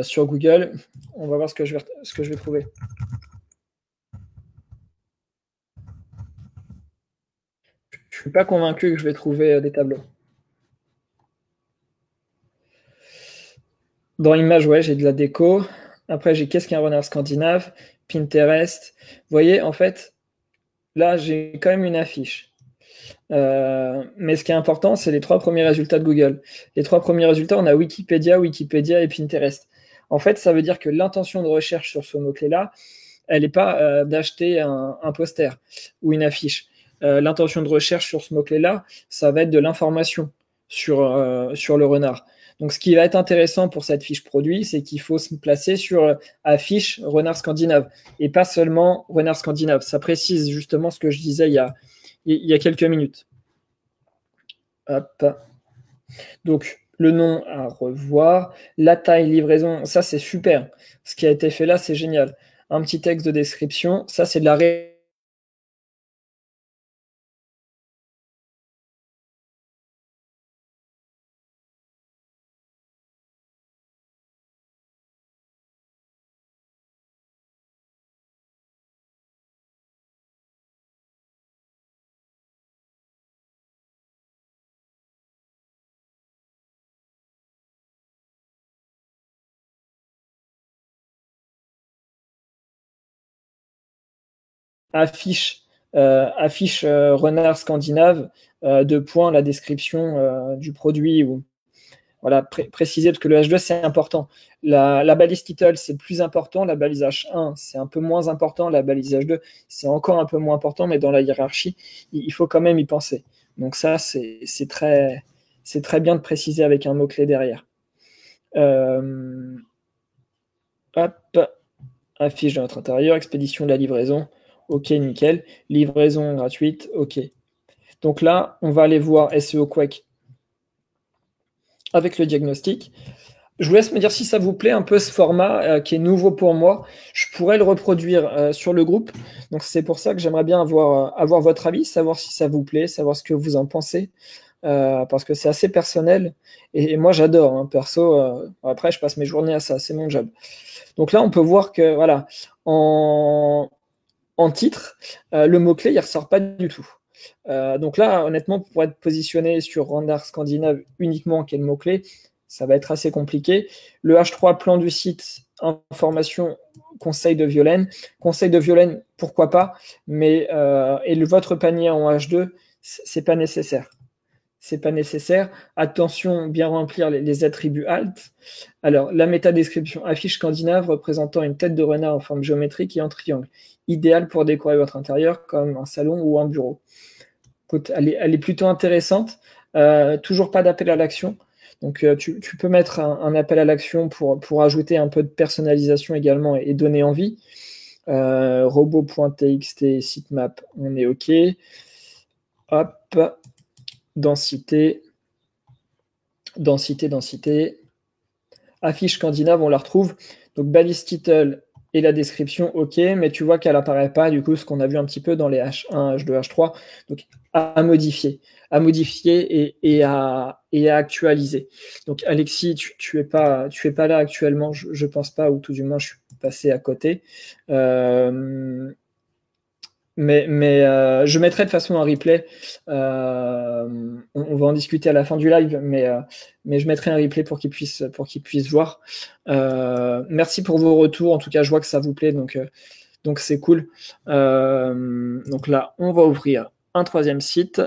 sur Google, on va voir ce que je vais trouver. Je ne suis pas convaincu que je vais trouver des tableaux. Dans Images, ouais, j'ai de la déco. Après, j'ai qu'est-ce qu'un renard scandinave, Pinterest. Vous voyez, en fait, là, j'ai quand même une affiche. Mais ce qui est important, c'est les 3 premiers résultats de Google. Les 3 premiers résultats, on a Wikipédia et Pinterest. En fait, ça veut dire que l'intention de recherche sur ce mot-clé-là, elle n'est pas d'acheter un poster ou une affiche. L'intention de recherche sur ce mot-clé-là, ça va être de l'information sur le renard. Donc, ce qui va être intéressant pour cette fiche produit, c'est qu'il faut se placer sur affiche renard scandinave et pas seulement renard scandinave. Ça précise justement ce que je disais il y a quelques minutes. Hop. Donc, le nom à revoir. La taille, livraison, ça c'est super. Ce qui a été fait là, c'est génial. Un petit texte de description, ça c'est de la affiche renard scandinave, de points la description du produit ou voilà, préciser parce que le H2 c'est important. La balise title c'est plus important, la balise H1 c'est un peu moins important, la balise H2 c'est encore un peu moins important, mais dans la hiérarchie, il faut quand même y penser. Donc ça, c'est très bien de préciser avec un mot-clé derrière. Hop, affiche de notre intérieur, expédition de la livraison, ok, nickel. Livraison gratuite, ok. Donc là, on va aller voir SEO Quake avec le diagnostic. Je vous laisse me dire si ça vous plaît un peu ce format qui est nouveau pour moi. Je pourrais le reproduire sur le groupe. Donc c'est pour ça que j'aimerais bien avoir votre avis, savoir si ça vous plaît, savoir ce que vous en pensez. Parce que c'est assez personnel. Et moi j'adore, hein, perso. Après, je passe mes journées à ça, c'est mon job. Donc là, on peut voir que voilà, en titre, le mot-clé, il ne ressort pas du tout. Donc là, honnêtement, pour être positionné sur Renard Scandinave uniquement, qui est le mot-clé, ça va être assez compliqué. Le H3 plan du site, information conseil de Violaine. Conseil de Violaine, pourquoi pas, mais votre panier en H2, c'est pas nécessaire. C'est pas nécessaire. Attention, bien remplir les attributs alt. Alors, la métadescription affiche scandinave représentant une tête de renard en forme géométrique et en triangle. Idéal pour décorer votre intérieur comme un salon ou un bureau. Écoute, elle est plutôt intéressante. Toujours pas d'appel à l'action. Donc, tu peux mettre un appel à l'action pour ajouter un peu de personnalisation également et donner envie. Robot.txt, sitemap, on est OK. Hop. Densité. Affiche scandinave, on la retrouve. Donc, balise title et la description, OK, mais tu vois qu'elle n'apparaît pas, du coup, ce qu'on a vu un petit peu dans les H1, H2, H3. Donc, à modifier et à actualiser. Donc, Alexis, tu es pas là actuellement, je pense pas, ou tout du moins, je suis passé à côté. Mais je mettrai de façon un replay. On va en discuter à la fin du live, mais je mettrai un replay pour qu'ils puissent voir. Merci pour vos retours. En tout cas, je vois que ça vous plaît, donc c'est cool. Donc là, on va ouvrir un troisième site.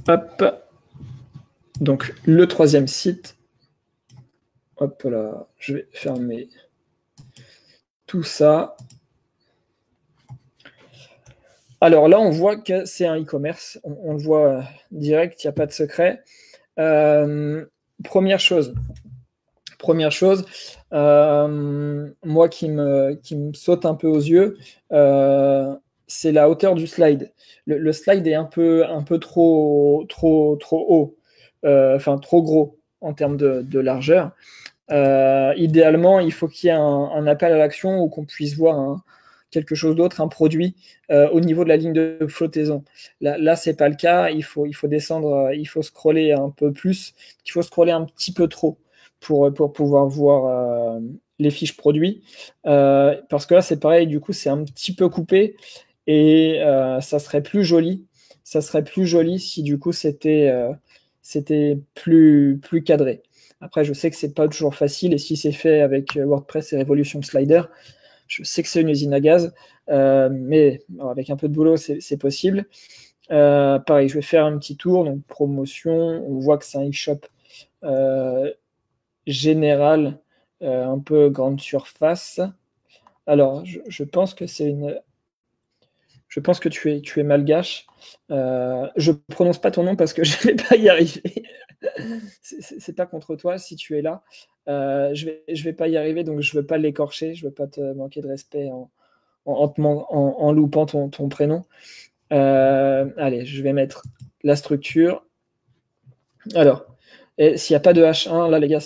Hop. Donc le troisième site. Hop là, je vais fermer tout ça. Alors là, on voit que c'est un e-commerce. On le voit direct, il n'y a pas de secret. Première chose, moi qui me saute un peu aux yeux, c'est la hauteur du slide. Le slide est un peu trop haut, enfin trop gros en termes de largeur. Idéalement, il faut qu'il y ait un appel à l'action ou qu'on puisse voir quelque chose d'autre, un produit au niveau de la ligne de flottaison. Là c'est pas le cas. Il faut descendre, il faut scroller un peu plus. Il faut scroller un petit peu trop pour pouvoir voir les fiches produits. Parce que là c'est pareil, du coup c'est un petit peu coupé et ça serait plus joli. Ça serait plus joli si du coup c'était plus cadré. Après, je sais que c'est pas toujours facile et si c'est fait avec WordPress et Revolution Slider, je sais que c'est une usine à gaz, mais avec un peu de boulot, c'est possible. Pareil, je vais faire un petit tour. Donc, promotion, on voit que c'est un e-shop général, un peu grande surface. Alors, je pense que c'est une... Je pense que tu es malgache. Je prononce pas ton nom parce que je vais pas y arriver. C'est pas contre toi si tu es là. Je vais pas y arriver, donc je veux pas l'écorcher. Je veux pas te manquer de respect en loupant ton prénom. Allez, je vais mettre la structure. Alors, s'il n'y a pas de H1, là les gars,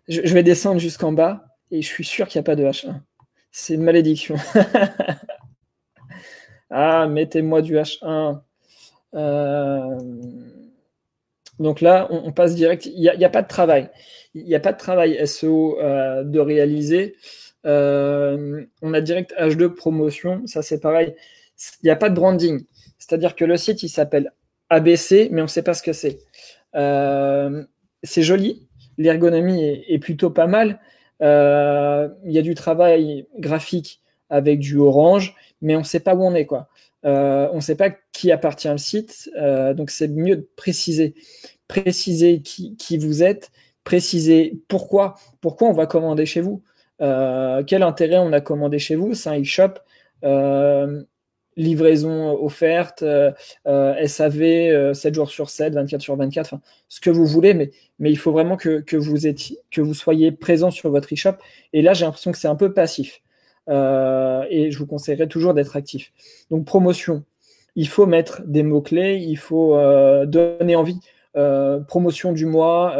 je vais descendre jusqu'en bas et je suis sûr qu'il n'y a pas de H1. C'est une malédiction. Ah, mettez-moi du H1. Donc là, on passe direct. Il n'y a pas de travail. Il n'y a pas de travail SEO de réaliser. On a direct H2 promotion. Ça, c'est pareil. Il n'y a pas de branding. C'est-à-dire que le site, il s'appelle ABC, mais on ne sait pas ce que c'est. C'est joli. L'ergonomie est plutôt pas mal. Il y a du travail graphique avec du orange, mais on ne sait pas où on est, quoi. On ne sait pas qui appartient au site, donc c'est mieux de préciser qui vous êtes, préciser pourquoi on va commander chez vous, quel intérêt on a commandé chez vous. C'est un e-shop, livraison offerte, SAV 7 jours sur 7, 24 sur 24, ce que vous voulez, mais il faut vraiment que vous soyez présent sur votre e-shop. Et là, j'ai l'impression que c'est un peu passif. Et je vous conseillerais toujours d'être actif. Donc, promotion, il faut mettre des mots-clés, il faut donner envie. Promotion du mois,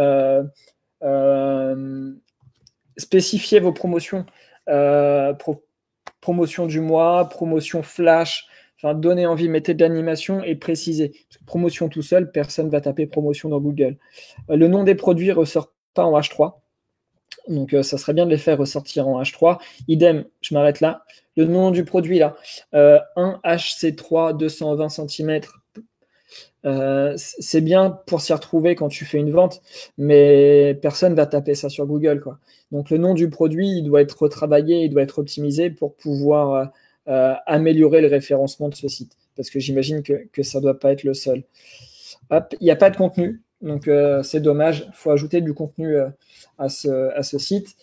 spécifiez vos promotions. Promotion du mois, promotion flash, enfin, donnez envie, mettez de l'animation et précisez. Parce que promotion tout seul, personne ne va taper promotion dans Google. Le nom des produits ne ressort pas en H3. Donc, ça serait bien de les faire ressortir en H3. Idem, je m'arrête là. Le nom du produit, là, 1 HC3 220 cm, C'est bien pour s'y retrouver quand tu fais une vente, mais personne ne va taper ça sur Google, quoi. Donc le nom du produit, il doit être retravaillé, il doit être optimisé pour pouvoir améliorer le référencement de ce site. Parce que j'imagine que ça ne doit pas être le seul. Hop, il n'y a pas de contenu, donc c'est dommage. Il faut ajouter du contenu à ce site.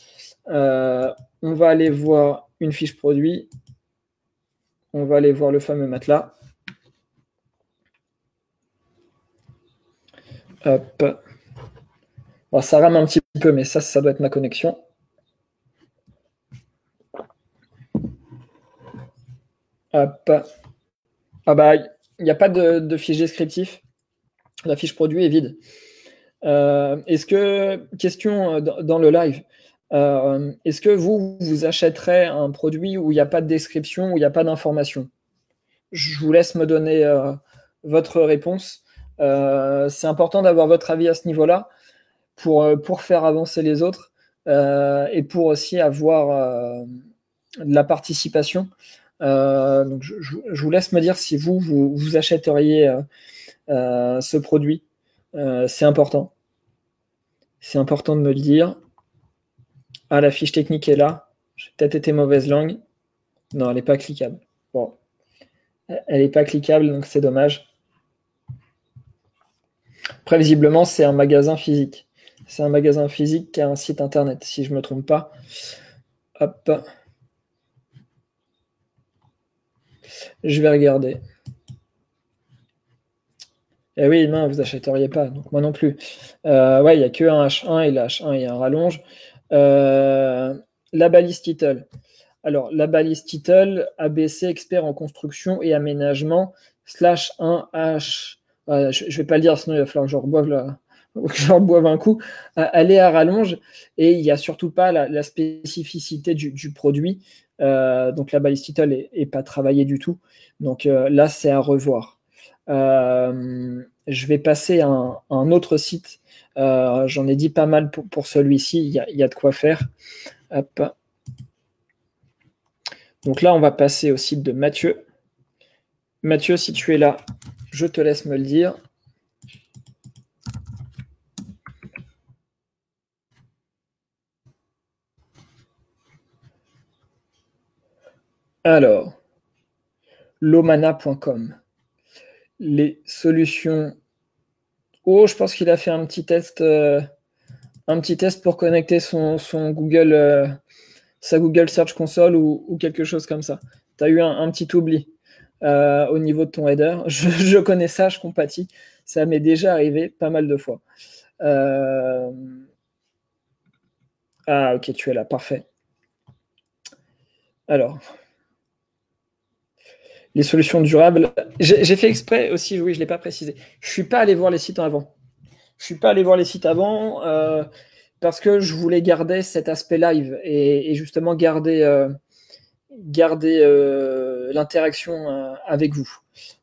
On va aller voir une fiche produit. On va aller voir le fameux matelas. Hop. Bon, ça rame un petit peu, mais ça doit être ma connexion. Hop. Ah bah, il n'y a pas de fiche descriptif. La fiche produit est vide. Est-ce que, question dans le live, est-ce que vous achèterez un produit où il n'y a pas de description, où il n'y a pas d'information? Je vous laisse me donner votre réponse. C'est important d'avoir votre avis à ce niveau-là pour faire avancer les autres et pour aussi avoir de la participation. Donc je vous laisse me dire si vous achèteriez ce produit. C'est important. C'est important de me le dire. Ah, la fiche technique est là. J'ai peut-être été mauvaise langue. Non, elle n'est pas cliquable. Bon. Elle n'est pas cliquable, donc c'est dommage. Prévisiblement, c'est un magasin physique. C'est un magasin physique qui a un site internet, si je ne me trompe pas. Hop. Je vais regarder. Eh oui, non, vous n'achèteriez pas, donc moi non plus. Ouais, il n'y a que un H1 et le H1 il y a un rallonge. La balise title. Alors, la balise title, ABC, expert en construction et aménagement, /1H. Je ne vais pas le dire, sinon il va falloir que je reboive un coup. Elle est à rallonge et il n'y a surtout pas la spécificité du produit. Donc, la balise title n'est pas travaillée du tout. Donc là, c'est à revoir. Je vais passer à un autre site. J'en ai dit pas mal pour celui-ci. Il y a de quoi faire. Hop. Donc là, on va passer au site de Mathieu. Mathieu, si tu es là, je te laisse me le dire. Alors, lomana.com. Les solutions. Oh, je pense qu'il a fait un petit test pour connecter son Google, sa Google Search Console ou quelque chose comme ça. Tu as eu un petit oubli au niveau de ton header. Je connais ça, je compatis. Ça m'est déjà arrivé pas mal de fois. Ah, ok, tu es là, parfait. Alors, les solutions durables. J'ai fait exprès aussi, oui, je ne l'ai pas précisé. Je ne suis pas allé voir les sites avant. Parce que je voulais garder cet aspect live et justement garder l'interaction avec vous.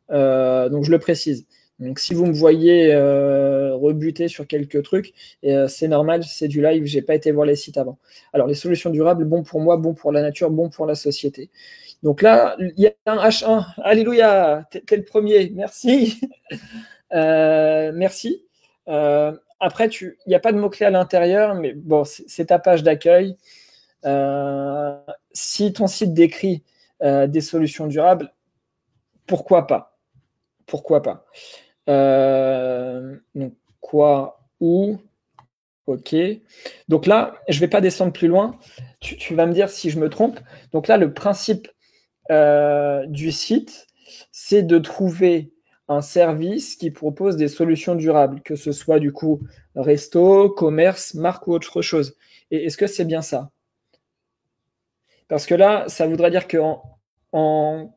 Donc, je le précise. Donc, si vous me voyez rebuter sur quelques trucs, c'est normal, c'est du live, j'ai pas été voir les sites avant. Alors, les solutions durables, bon pour moi, bon pour la nature, bon pour la société. Donc là, il y a un H1. Alléluia, t'es le premier, merci. Merci. Après, il n'y a pas de mots-clés à l'intérieur, mais bon, c'est ta page d'accueil. Si ton site décrit des solutions durables, pourquoi pas? Pourquoi pas? Donc, quoi, où? Ok. Donc là, je ne vais pas descendre plus loin. Tu vas me dire si je me trompe. Donc là, le principe du site, c'est de trouver un service qui propose des solutions durables, que ce soit du coup resto, commerce, marque ou autre chose. Et est-ce que c'est bien ça? Parce que là, ça voudrait dire qu'en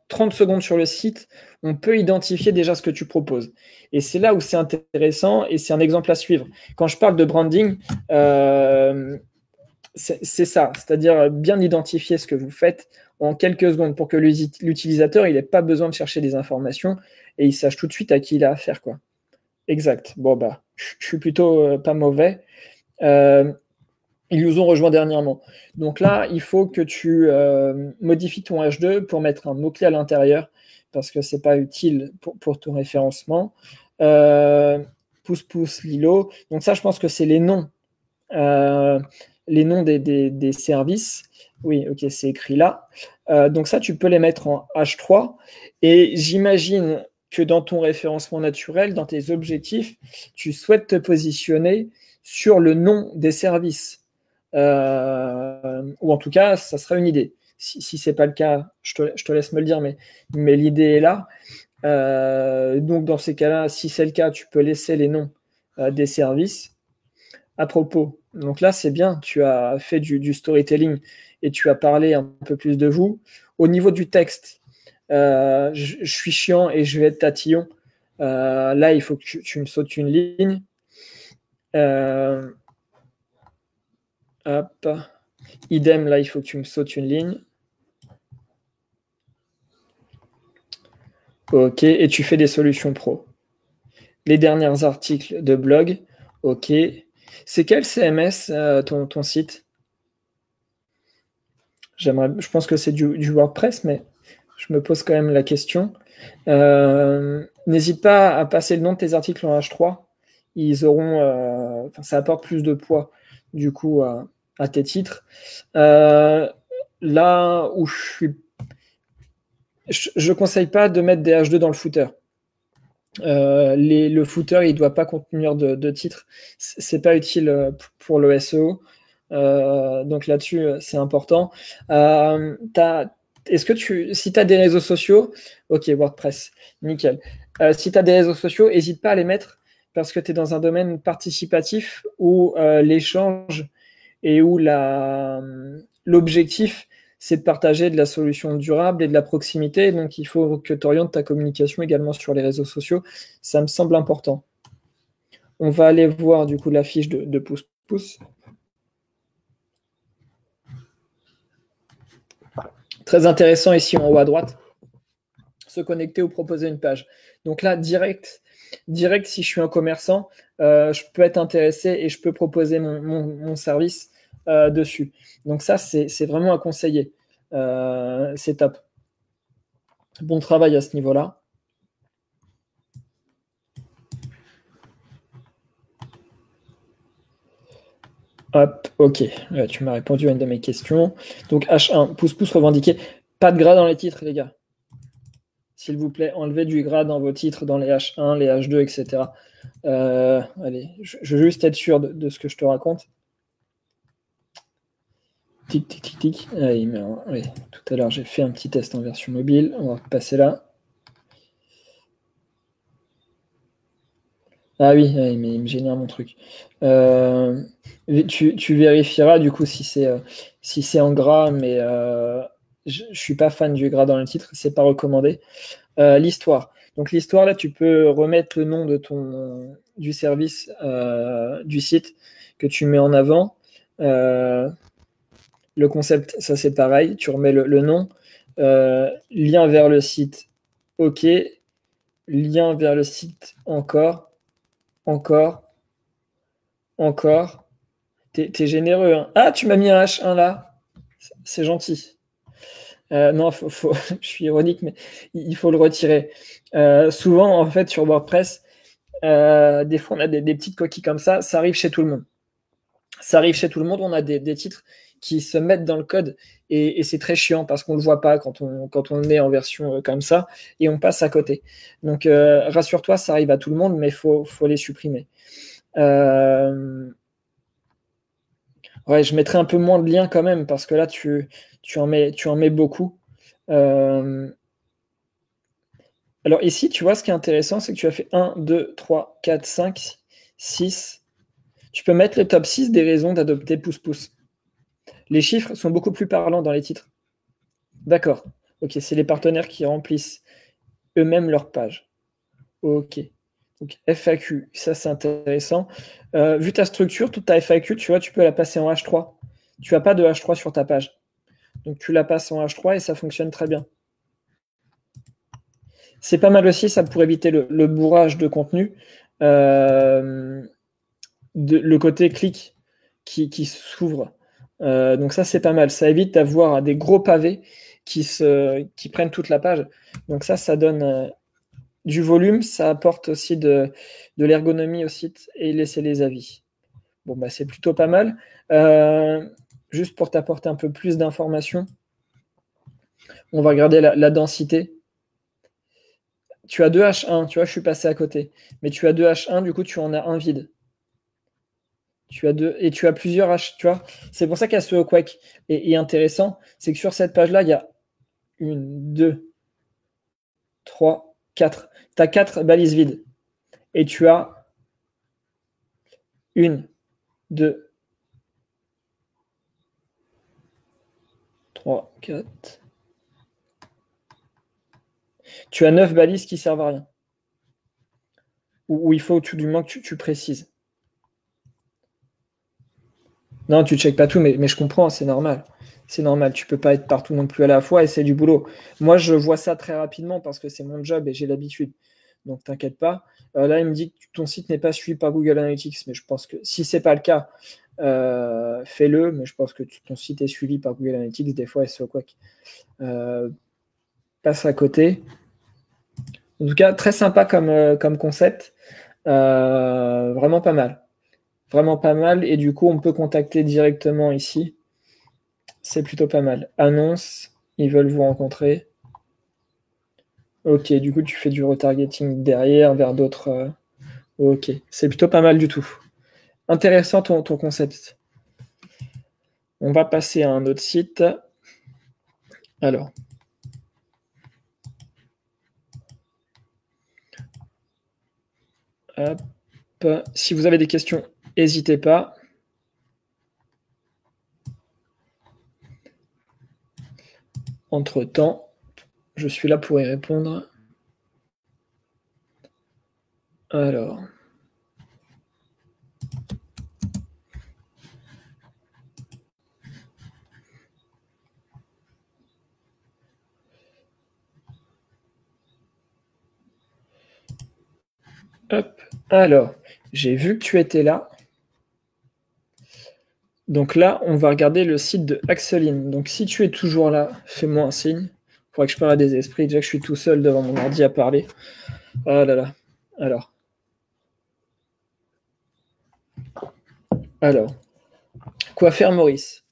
30 secondes sur le site, on peut identifier déjà ce que tu proposes. Et c'est là où c'est intéressant et c'est un exemple à suivre. Quand je parle de branding, c'est ça, c'est-à-dire bien identifier ce que vous faites en quelques secondes pour que l'utilisateur il n'ait pas besoin de chercher des informations et il sache tout de suite à qui il a affaire, quoi. Exact. Bon, bah, je suis plutôt pas mauvais. Ils nous ont rejoint dernièrement. Donc là, il faut que tu modifies ton H2 pour mettre un mot-clé à l'intérieur parce que ce n'est pas utile pour ton référencement. pouce pouce Lilo. Donc ça, je pense que c'est les noms des services. Oui, ok, c'est écrit là. Donc ça, tu peux les mettre en H3. Et j'imagine que dans ton référencement naturel, dans tes objectifs, tu souhaites te positionner sur le nom des services. Ou en tout cas, ça serait une idée. Si ce n'est pas le cas, je te laisse me le dire, mais l'idée est là. Donc dans ces cas-là, si c'est le cas, tu peux laisser les noms des services. À propos, donc là c'est bien, tu as fait du storytelling et tu as parlé un peu plus de vous. Au niveau du texte, je suis chiant et je vais être tatillon. Là, il faut que tu me sautes une ligne. Hop. Idem, là, il faut que tu me sautes une ligne. Ok, et tu fais des solutions pro. Les derniers articles de blog, ok. C'est quel CMS ton site? Je pense que c'est du WordPress, mais je me pose quand même la question. N'hésite pas à passer le nom de tes articles en H3. Ils auront, ça apporte plus de poids du coup à tes titres. Là où je conseille pas de mettre des H2 dans le footer. Le footer, il doit pas contenir de titres. C'est pas utile pour le SEO. Donc là-dessus, c'est important. Si tu as des réseaux sociaux, ok, WordPress, nickel. Si tu as des réseaux sociaux, n'hésite pas à les mettre parce que tu es dans un domaine participatif où l'échange et où l'objectif, c'est de partager de la solution durable et de la proximité. Donc, il faut que tu orientes ta communication également sur les réseaux sociaux. Ça me semble important. On va aller voir du coup la fiche de pouce-pouce. Très intéressant ici en haut à droite. Se connecter ou proposer une page. Donc là, direct, si je suis un commerçant, je peux être intéressé et je peux proposer mon service dessus. Donc ça, c'est vraiment à conseiller. C'est top. Bon travail à ce niveau-là. Hop, ok. Tu m'as répondu à une de mes questions. Donc H1, pouce-pouce revendiqué. Pas de gras dans les titres, les gars. S'il vous plaît, enlevez du gras dans vos titres, dans les H1, les H2, etc. Allez, je veux juste être sûr de ce que je te raconte. Tic, tic, tic, tic. Oui, tout à l'heure, j'ai fait un petit test en version mobile. On va passer là. Ah oui, mais il me génère mon truc. Tu vérifieras du coup si c'est en gras, mais je ne suis pas fan du gras dans le titre, c'est pas recommandé. L'histoire. Donc l'histoire, là, tu peux remettre le nom du service du site que tu mets en avant. Le concept, ça c'est pareil, tu remets le nom. Lien vers le site, ok. Lien vers le site, encore. T'es généreux, hein. Ah, tu m'as mis un H1 là. C'est gentil. Non, je suis ironique, mais il faut le retirer. Souvent, en fait, sur WordPress, des fois, on a des petites coquilles comme ça. Ça arrive chez tout le monde. Ça arrive chez tout le monde. On a des titres qui se mettent dans le code et c'est très chiant parce qu'on ne le voit pas quand on est en version comme ça et on passe à côté. Donc, rassure-toi, ça arrive à tout le monde, mais il faut les supprimer. Ouais, je mettrai un peu moins de liens quand même parce que là, tu en mets beaucoup. Alors ici, tu vois, ce qui est intéressant, c'est que tu as fait 1, 2, 3, 4, 5, 6. Tu peux mettre le top 6 des raisons d'adopter pouce-pouce. Les chiffres sont beaucoup plus parlants dans les titres. D'accord. Ok, c'est les partenaires qui remplissent eux-mêmes leur page. Ok. Donc FAQ, ça c'est intéressant. Vu ta structure, toute ta FAQ, tu vois, tu peux la passer en H3. Tu n'as pas de H3 sur ta page. Donc tu la passes en H3 et ça fonctionne très bien. C'est pas mal aussi, ça pour éviter le bourrage de contenu. Le côté clic qui s'ouvre. Donc ça, c'est pas mal. Ça évite d'avoir des gros pavés qui prennent toute la page. Donc ça donne du volume, ça apporte aussi de l'ergonomie au site et laisser les avis. Bon, bah, c'est plutôt pas mal. Juste pour t'apporter un peu plus d'informations, on va regarder la densité. Tu as 2 H1, tu vois, je suis passé à côté. Mais tu as 2 H1, du coup, tu en as un vide. Tu as deux, et tu as plusieurs H, tu vois. C'est pour ça qu'il y a ce Quake. Et intéressant, c'est que sur cette page-là, il y a 1, 2, 3, 4. Tu as 4 balises vides. Et tu as 1, 2, 3, 4. Tu as 9 balises qui servent à rien. Où il faut tout du moins que tu précises. Non, tu ne checkes pas tout, mais je comprends, c'est normal. C'est normal, tu peux pas être partout non plus à la fois et c'est du boulot. Moi, je vois ça très rapidement parce que c'est mon job et j'ai l'habitude. Donc, t'inquiète pas. Là, il me dit que ton site n'est pas suivi par Google Analytics, mais je pense que si c'est pas le cas, fais-le. Mais je pense que ton site est suivi par Google Analytics. Des fois, SEO Quack passe à côté. En tout cas, très sympa comme concept. Vraiment pas mal. Vraiment pas mal. Et du coup, on peut contacter directement ici. C'est plutôt pas mal. Annonce, ils veulent vous rencontrer. Ok, du coup, tu fais du retargeting derrière vers d'autres. Ok, c'est plutôt pas mal du tout. Intéressant ton concept. On va passer à un autre site. Alors. Hop. Si vous avez des questions, n'hésitez pas. Entre-temps, je suis là pour y répondre. Alors. Hop. Alors, j'ai vu que tu étais là. Donc là, on va regarder le site de Axeline. Donc si tu es toujours là, fais-moi un signe. Il faudrait que je parle à des esprits. Déjà que je suis tout seul devant mon ordi à parler. Ah là là. Alors. Quoi faire, Maurice?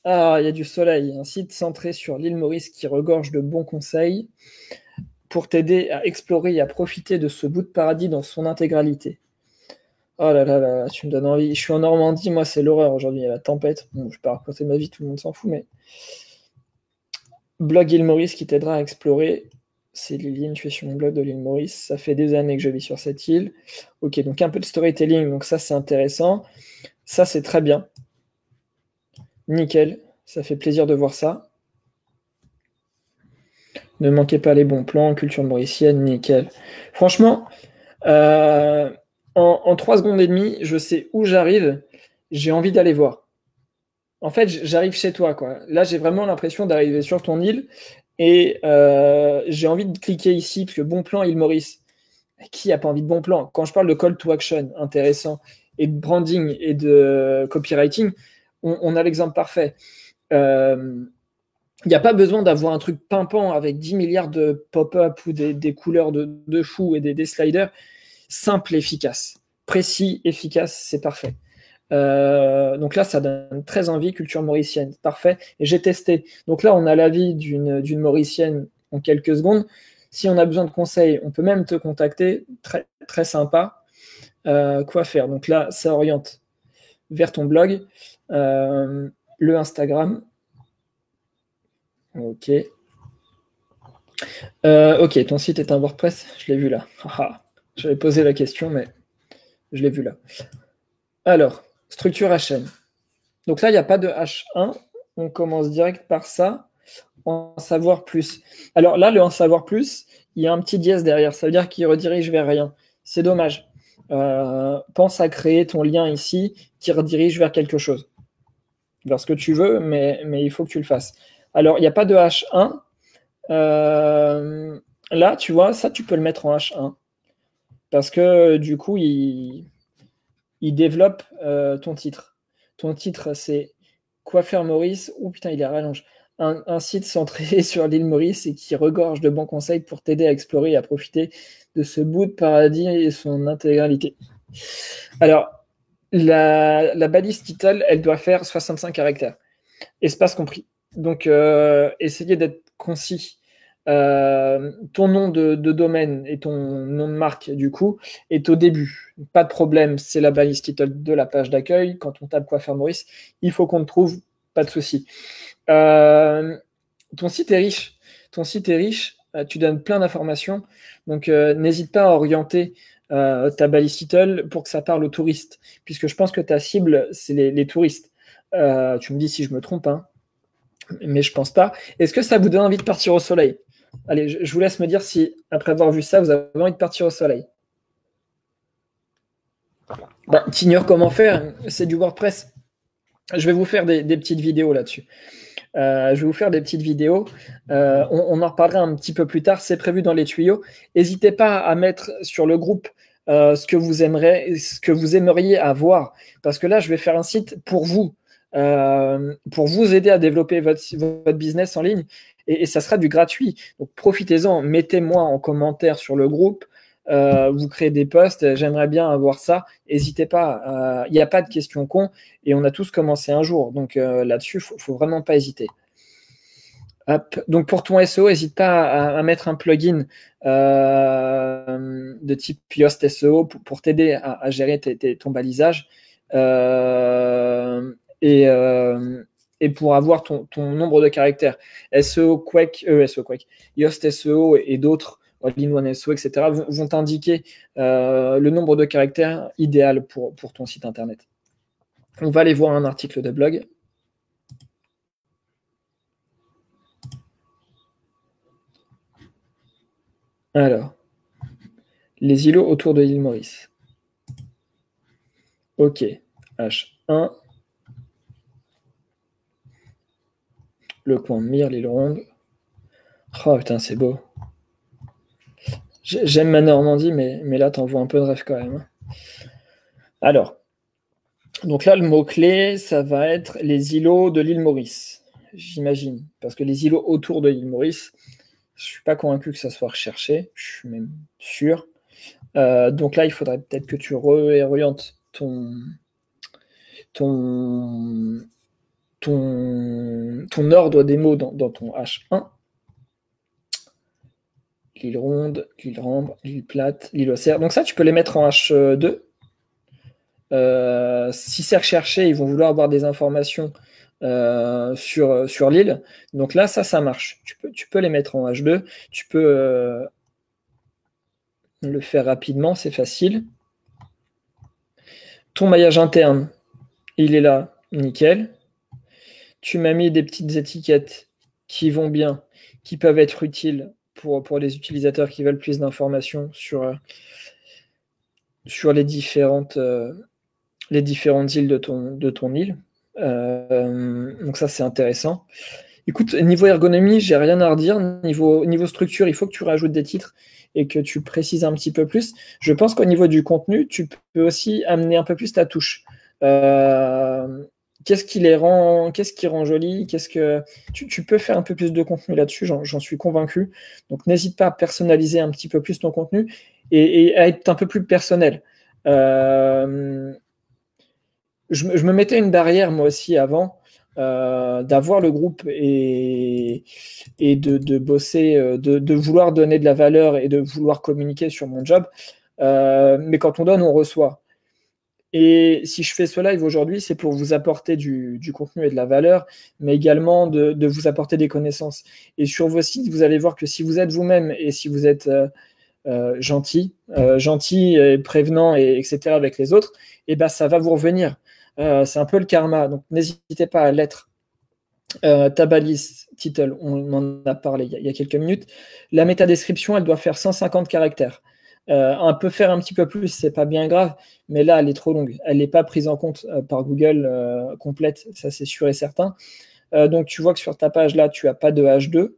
Ah, il y a du soleil. Un site centré sur l'île Maurice qui regorge de bons conseils pour t'aider à explorer et à profiter de ce bout de paradis dans son intégralité. Oh là là là, tu me donnes envie. Je suis en Normandie, moi c'est l'horreur aujourd'hui, il y a la tempête. Bon, je peux raconter ma vie, tout le monde s'en fout, mais blog île Maurice qui t'aidera à explorer. C'est Liline, tu es sur mon blog de l'île Maurice. Ça fait des années que je vis sur cette île. Ok, donc un peu de storytelling, donc ça c'est intéressant. Ça c'est très bien. Nickel, ça fait plaisir de voir ça. Ne manquez pas les bons plans, culture mauricienne, nickel. Franchement, en 3 secondes et demie, je sais où j'arrive, j'ai envie d'aller voir. En fait, j'arrive chez toi, quoi. Là, j'ai vraiment l'impression d'arriver sur ton île et j'ai envie de cliquer ici, parce que bon plan, île Maurice. Qui n'a pas envie de bon plan? Quand je parle de call to action intéressant et de branding et de copywriting, on a l'exemple parfait. Il n'y a pas besoin d'avoir un truc pimpant avec 10 milliards de pop-up ou des couleurs de fou et des sliders. Simple et efficace. Précis, efficace, c'est parfait. Donc là, ça donne très envie, culture mauricienne. Parfait. Et j'ai testé. Donc là, on a l'avis d'une mauricienne en quelques secondes. Si on a besoin de conseils, on peut même te contacter. Très, très sympa. Quoi faire? Donc là, ça oriente vers ton blog, le Instagram. Ok. Ok, ton site est un WordPress. Je l'ai vu là. J'avais posé la question, mais je l'ai vu là. Alors, structure HN. Donc là, il n'y a pas de H1. On commence direct par ça. En savoir plus. Alors là, le en savoir plus, il y a un petit dièse derrière. Ça veut dire qu'il redirige vers rien. C'est dommage. Pense à créer ton lien ici qui redirige vers quelque chose. Vers ce que tu veux, mais il faut que tu le fasses. Alors, il n'y a pas de H1. Là, tu vois, ça, tu peux le mettre en H1. Parce que du coup, il développe ton titre. Ton titre, c'est Quoi faire Maurice? Oh putain, il est rallonge. un site centré sur l'île Maurice et qui regorge de bons conseils pour t'aider à explorer et à profiter de ce bout de paradis et son intégralité. Alors, la balise title, elle doit faire 65 caractères, espace compris. Donc, essayez d'être concis. Ton nom de domaine et ton nom de marque, du coup, est au début. Pas de problème, c'est la balise title de la page d'accueil. Quand on tape Coiffeur Maurice, il faut qu'on te trouve, pas de souci. Ton site est riche. Ton site est riche, tu donnes plein d'informations. Donc, n'hésite pas à orienter ta balise title pour que ça parle aux touristes, puisque je pense que ta cible, c'est les touristes. Tu me dis si je me trompe, hein, mais je pense pas. Est-ce que ça vous donne envie de partir au soleil? Allez, je vous laisse me dire si, après avoir vu ça, vous avez envie de partir au soleil. Bah, t'ignores comment faire, c'est du WordPress. Je vais vous faire des petites vidéos là-dessus. Je vais vous faire des petites vidéos. On en reparlera un petit peu plus tard. C'est prévu dans les tuyaux. N'hésitez pas à mettre sur le groupe ce que vous aimeriez avoir. Parce que là, je vais faire un site pour vous aider à développer votre business en ligne. Et ça sera du gratuit. Donc, profitez-en. Mettez-moi en commentaire sur le groupe. Vous créez des posts. J'aimerais bien avoir ça. N'hésitez pas. Il n'y a pas de questions cons. Et on a tous commencé un jour. Donc là-dessus, il faut vraiment pas hésiter. Hop. Donc pour ton SEO, n'hésite pas à mettre un plugin de type Yoast SEO pour t'aider à gérer ton balisage et pour avoir ton nombre de caractères. SEO Quake, Yoast SEO et d'autres, All-in-One SEO, etc. vont t'indiquer le nombre de caractères idéal pour ton site internet. On va aller voir un article de blog. Alors, les îlots autour de l'île Maurice. Ok, H1. Le coin de Mire, l'île Ronde. Oh putain, c'est beau. J'aime ma Normandie, mais là, t'en vois un peu de rêve quand même. Alors, donc là, le mot-clé, ça va être les îlots de l'île Maurice, j'imagine. Parce que les îlots autour de l'île Maurice, je ne suis pas convaincu que ça soit recherché, je suis même sûr. Donc là, il faudrait peut-être que tu réorientes ton ordre des mots dans ton H1. L'île ronde, l'île rampe, l'île plate, l'île Auxerre. Donc ça, tu peux les mettre en H2. Si c'est recherché, ils vont vouloir avoir des informations sur l'île. Donc là, ça marche. Tu peux les mettre en H2. Tu peux le faire rapidement, c'est facile. Ton maillage interne, il est là, nickel. Tu m'as mis des petites étiquettes qui vont bien, qui peuvent être utiles pour les utilisateurs qui veulent plus d'informations sur les différentes îles de ton île. Donc ça, c'est intéressant. Écoute, niveau ergonomie, j'ai rien à redire. Niveau structure, il faut que tu rajoutes des titres et que tu précises un petit peu plus. Je pense qu'au niveau du contenu, tu peux aussi amener un peu plus ta touche. Qu'est-ce qui rend joli? Tu peux faire un peu plus de contenu là-dessus, j'en suis convaincu. Donc n'hésite pas à personnaliser un petit peu plus ton contenu et à être un peu plus personnel. Je me mettais une barrière moi aussi avant d'avoir le groupe et de bosser, de vouloir donner de la valeur et de vouloir communiquer sur mon job. Mais quand on donne, on reçoit. Et si je fais ce live aujourd'hui, c'est pour vous apporter du contenu et de la valeur, mais également de vous apporter des connaissances. Et sur vos sites, vous allez voir que si vous êtes vous-même et si vous êtes gentil et prévenant, etc. avec les autres, et ben ça va vous revenir. C'est un peu le karma, donc n'hésitez pas à l'être. Ta balise title, on en a parlé il y a quelques minutes. La métadescription, elle doit faire 150 caractères. On peut faire un petit peu plus, c'est pas bien grave, mais là, elle est trop longue. Elle n'est pas prise en compte par Google complète, ça c'est sûr et certain. Donc tu vois que sur ta page là, tu n'as pas de H2.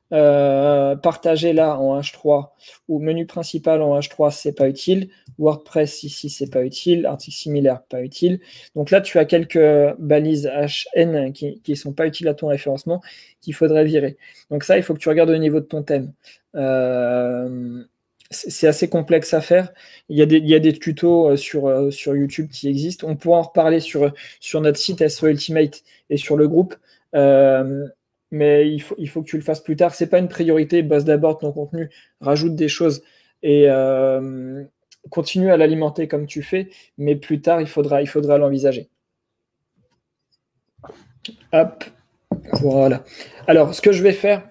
Partager là en H3 ou menu principal en H3, c'est pas utile. WordPress ici, c'est pas utile. Article similaire, pas utile. Donc là, tu as quelques balises HN qui sont pas utiles à ton référencement, qu'il faudrait virer. Donc ça, il faut que tu regardes au niveau de ton thème. C'est assez complexe à faire. Il y a des tutos sur YouTube qui existent. On pourra en reparler sur notre site SEO Ultimate et sur le groupe. Mais il faut que tu le fasses plus tard. C'est pas une priorité. Bosse d'abord ton contenu, rajoute des choses et continue à l'alimenter comme tu fais. Mais plus tard, il faudra l'envisager. Hop, voilà. Alors, ce que je vais faire,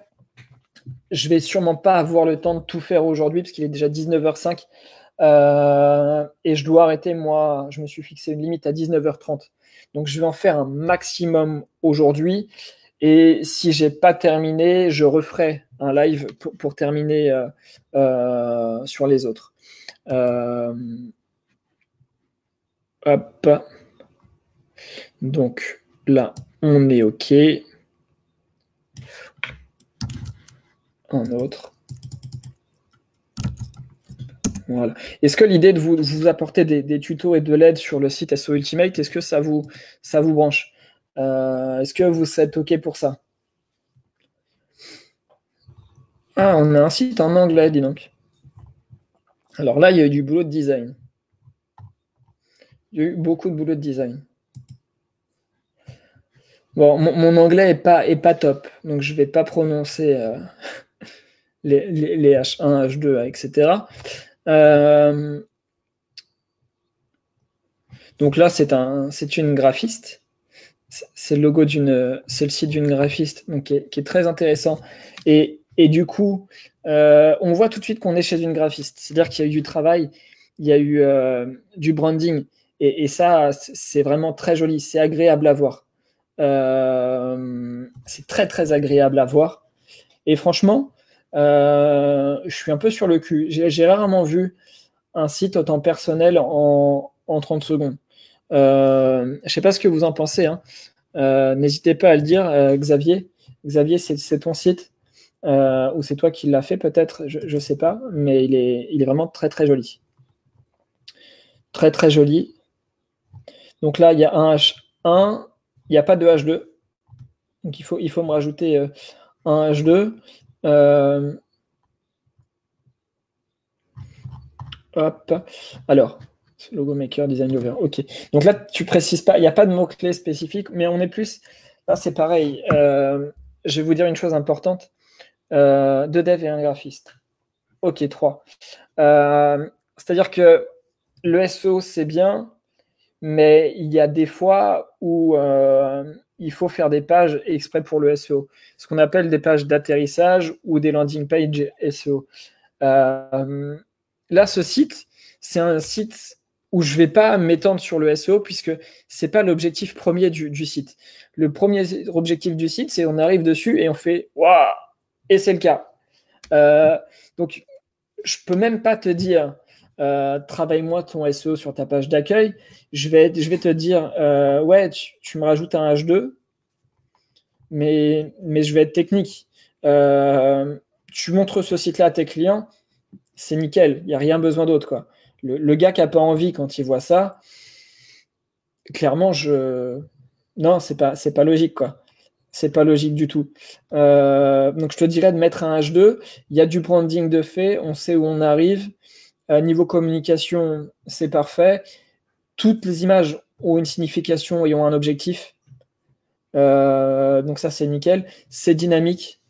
je vais sûrement pas avoir le temps de tout faire aujourd'hui parce qu'il est déjà 19h05 et je dois arrêter. Moi, je me suis fixé une limite à 19h30. Donc, je vais en faire un maximum aujourd'hui. Et si j'ai pas terminé, je referai un live pour terminer sur les autres. Hop. Donc là, on est OK. Un autre. Voilà. Est-ce que l'idée de vous apporter des tutos et de l'aide sur le site SEO Ultimate, est-ce que ça vous branche? Est-ce que vous êtes OK pour ça? Ah, on a un site en anglais, dis donc. Alors là, il y a eu du boulot de design. Il y a eu beaucoup de boulot de design. Bon, mon anglais est pas top, donc je ne vais pas prononcer les H1, H2, etc. Donc là, c'est une graphiste. C'est le logo c'est le site d'une graphiste, donc qui est très intéressant. Et du coup, on voit tout de suite qu'on est chez une graphiste. C'est-à-dire qu'il y a eu du travail, il y a eu du branding, et ça, c'est vraiment très joli. C'est agréable à voir. C'est très très agréable à voir. Et franchement, je suis un peu sur le cul. J'ai rarement vu un site autant personnel en 30 secondes. Je ne sais pas ce que vous en pensez. Hein. N'hésitez pas à le dire, Xavier. Xavier, c'est ton site ou c'est toi qui l'as fait peut-être, je ne sais pas, mais il est vraiment très très joli. Très très joli. Donc là, il y a un H1, il n'y a pas de H2. Donc il faut me rajouter un H2. Hop. Alors, logo maker, design over. OK. Donc là, tu précises pas, il n'y a pas de mots-clés spécifiques, mais on est plus. Là, c'est pareil. Je vais vous dire une chose importante. Deux devs et un graphiste. OK, 3. C'est-à-dire que le SEO, c'est bien, mais il y a des fois où il faut faire des pages exprès pour le SEO. Ce qu'on appelle des pages d'atterrissage ou des landing pages SEO. Là, ce site, c'est un site où je ne vais pas m'étendre sur le SEO puisque ce n'est pas l'objectif premier du site. Le premier objectif du site, c'est on arrive dessus et on fait « Waouh !» Et c'est le cas. Donc, je ne peux même pas te dire travaille-moi ton SEO sur ta page d'accueil. Je vais te dire ouais, tu me rajoutes un H2, mais je vais être technique. Tu montres ce site-là à tes clients, c'est nickel, il n'y a rien besoin d'autre, quoi. Le gars qui n'a pas envie quand il voit ça, clairement, non, c'est pas logique, quoi. C'est pas logique du tout. Donc je te dirais de mettre un H2. Il y a du branding de fait, on sait où on arrive. Niveau communication, c'est parfait. Toutes les images ont une signification et ont un objectif. Donc ça, c'est nickel. C'est dynamique.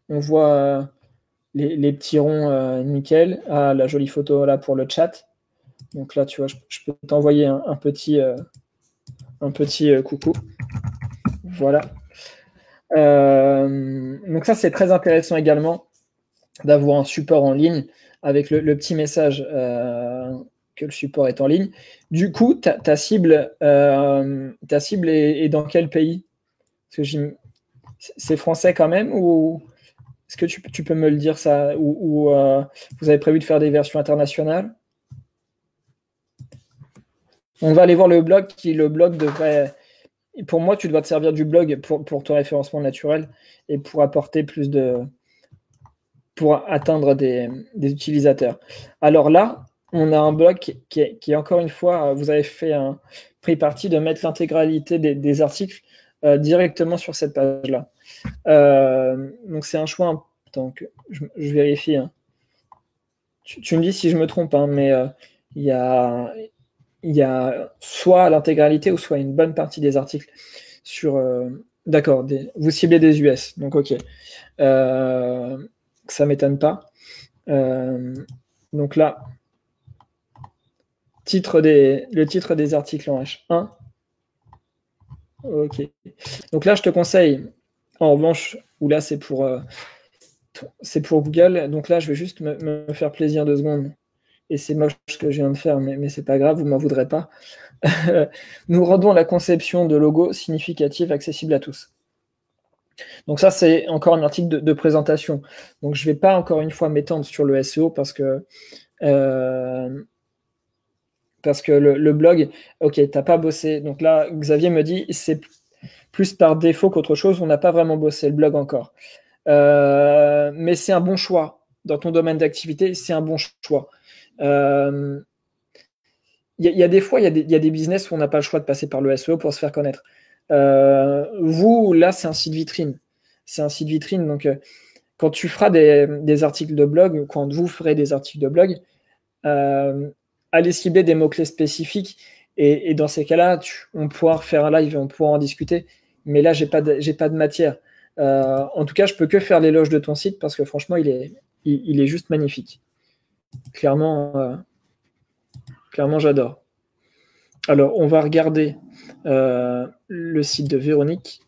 On voit les petits ronds nickel. Ah, la jolie photo là pour le chat. Donc là, tu vois, je peux t'envoyer un petit coucou. Voilà. Donc ça, c'est très intéressant également d'avoir un support en ligne avec le petit message que le support est en ligne. Du coup, ta cible est dans quel pays? Parce que c'est français quand même, ou est-ce que tu peux me le dire ça, ou vous avez prévu de faire des versions internationales? On va aller voir le blog le blog devrait. Pour moi, tu dois te servir du blog pour ton référencement naturel et pour apporter plus de pour atteindre des utilisateurs. Alors là, on a un blog qui est encore une fois, vous avez pris parti de mettre l'intégralité des articles directement sur cette page-là. Donc c'est un choix. Attends, je vérifie. Hein. Tu me dis si je me trompe, hein, mais il y a soit l'intégralité ou soit une bonne partie des articles sur. D'accord, vous ciblez des US, donc ok. Ça m'étonne pas. Donc là, le titre des articles en H1. Ok. Donc là, je te conseille, en revanche, où là c'est pour Google. Donc là, je vais juste me faire plaisir 2 secondes. Et c'est moche ce que je viens de faire, mais c'est pas grave, vous m'en voudrez pas. Nous rendons la conception de logos significative accessible à tous. Donc ça, c'est encore un article de présentation. Donc je ne vais pas encore une fois m'étendre sur le SEO parce que le blog, ok, tu n'as pas bossé. Donc là, Xavier me dit, c'est plus par défaut qu'autre chose, on n'a pas vraiment bossé le blog encore. Mais c'est un bon choix. Dans ton domaine d'activité, c'est un bon choix. Il y a des fois, il y a des business où on n'a pas le choix de passer par le SEO pour se faire connaître. Vous, là, c'est un site vitrine. C'est un site vitrine. Donc, quand tu feras des articles de blog, ou quand vous ferez des articles de blog, allez cibler des mots-clés spécifiques. Et dans ces cas-là, on pourra refaire un live et on pourra en discuter. Mais là, j'ai pas de matière. En tout cas, je peux que faire l'éloge de ton site parce que franchement, il est juste magnifique. Clairement, j'adore. Alors, on va regarder le site de Véronique.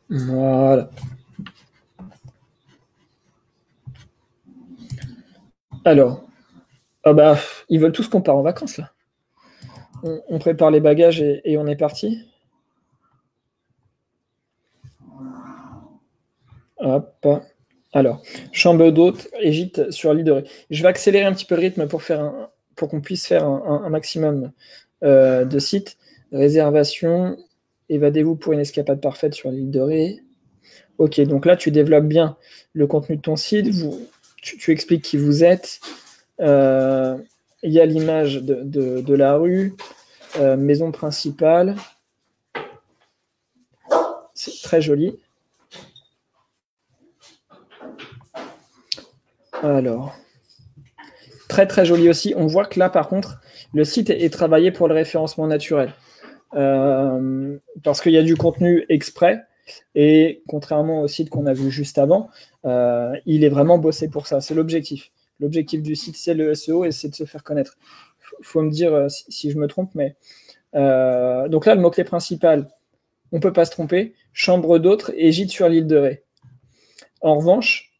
Voilà. Alors, ils veulent tous qu'on part en vacances, là. On prépare les bagages et on est parti. Hop. Alors, chambre d'hôte et gîte sur l'île de Ré. Je vais accélérer un petit peu le rythme pour qu'on puisse faire un maximum de sites. Réservation, évadez-vous pour une escapade parfaite sur l'île de Ré. Ok, donc là, tu développes bien le contenu de ton site. Tu expliques qui vous êtes. Il y a l'image de la rue, maison principale. C'est très joli. Alors, très très joli aussi. On voit que là, par contre, le site est travaillé pour le référencement naturel. Parce qu'il y a du contenu exprès. Et contrairement au site qu'on a vu juste avant, il est vraiment bossé pour ça. C'est l'objectif. L'objectif du site, c'est le SEO et c'est de se faire connaître. Il faut me dire si je me trompe, mais donc là, le mot-clé principal, on ne peut pas se tromper, chambre d'hôte et gîte sur l'île de Ré. En revanche,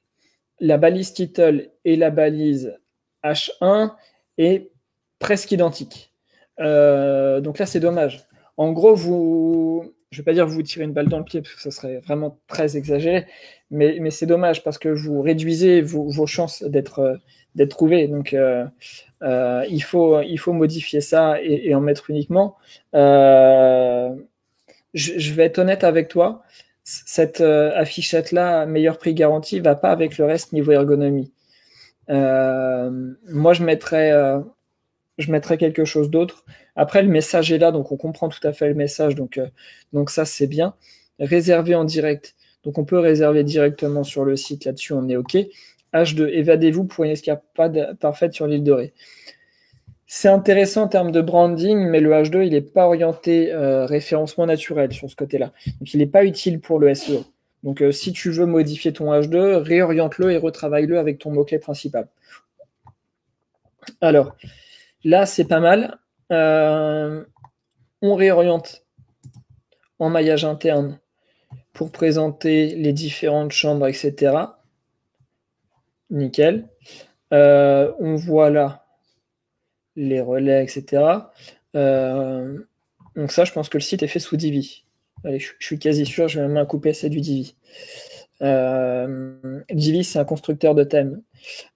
la balise title et la balise H1 est presque identique. Donc là, c'est dommage. En gros, je ne vais pas dire vous tirez une balle dans le pied parce que ça serait vraiment très exagéré, mais c'est dommage parce que vous réduisez vos chances d'être trouvé. Donc, il faut modifier ça et en mettre uniquement. Je vais être honnête avec toi. Cette affichette-là, meilleur prix garanti, va pas avec le reste niveau ergonomie. Moi, je mettrais quelque chose d'autre. Après, le message est là, donc on comprend tout à fait le message, donc ça, c'est bien. Réserver en direct, donc on peut réserver directement sur le site, là-dessus, on est OK. H2, évadez-vous pour une escapade parfaite sur l'île de Ré. C'est intéressant en termes de branding, mais le H2, il n'est pas orienté référencement naturel sur ce côté-là. Donc, il n'est pas utile pour le SEO. Donc, si tu veux modifier ton H2, réoriente-le et retravaille-le avec ton mot-clé principal. Alors, là, c'est pas mal. On réoriente en maillage interne pour présenter les différentes chambres, etc. Nickel. On voit là les relais, etc. Donc ça, je pense que le site est fait sous Divi. Allez, je suis quasi sûr, je vais même couper, c'est du Divi. Divi, c'est un constructeur de thèmes.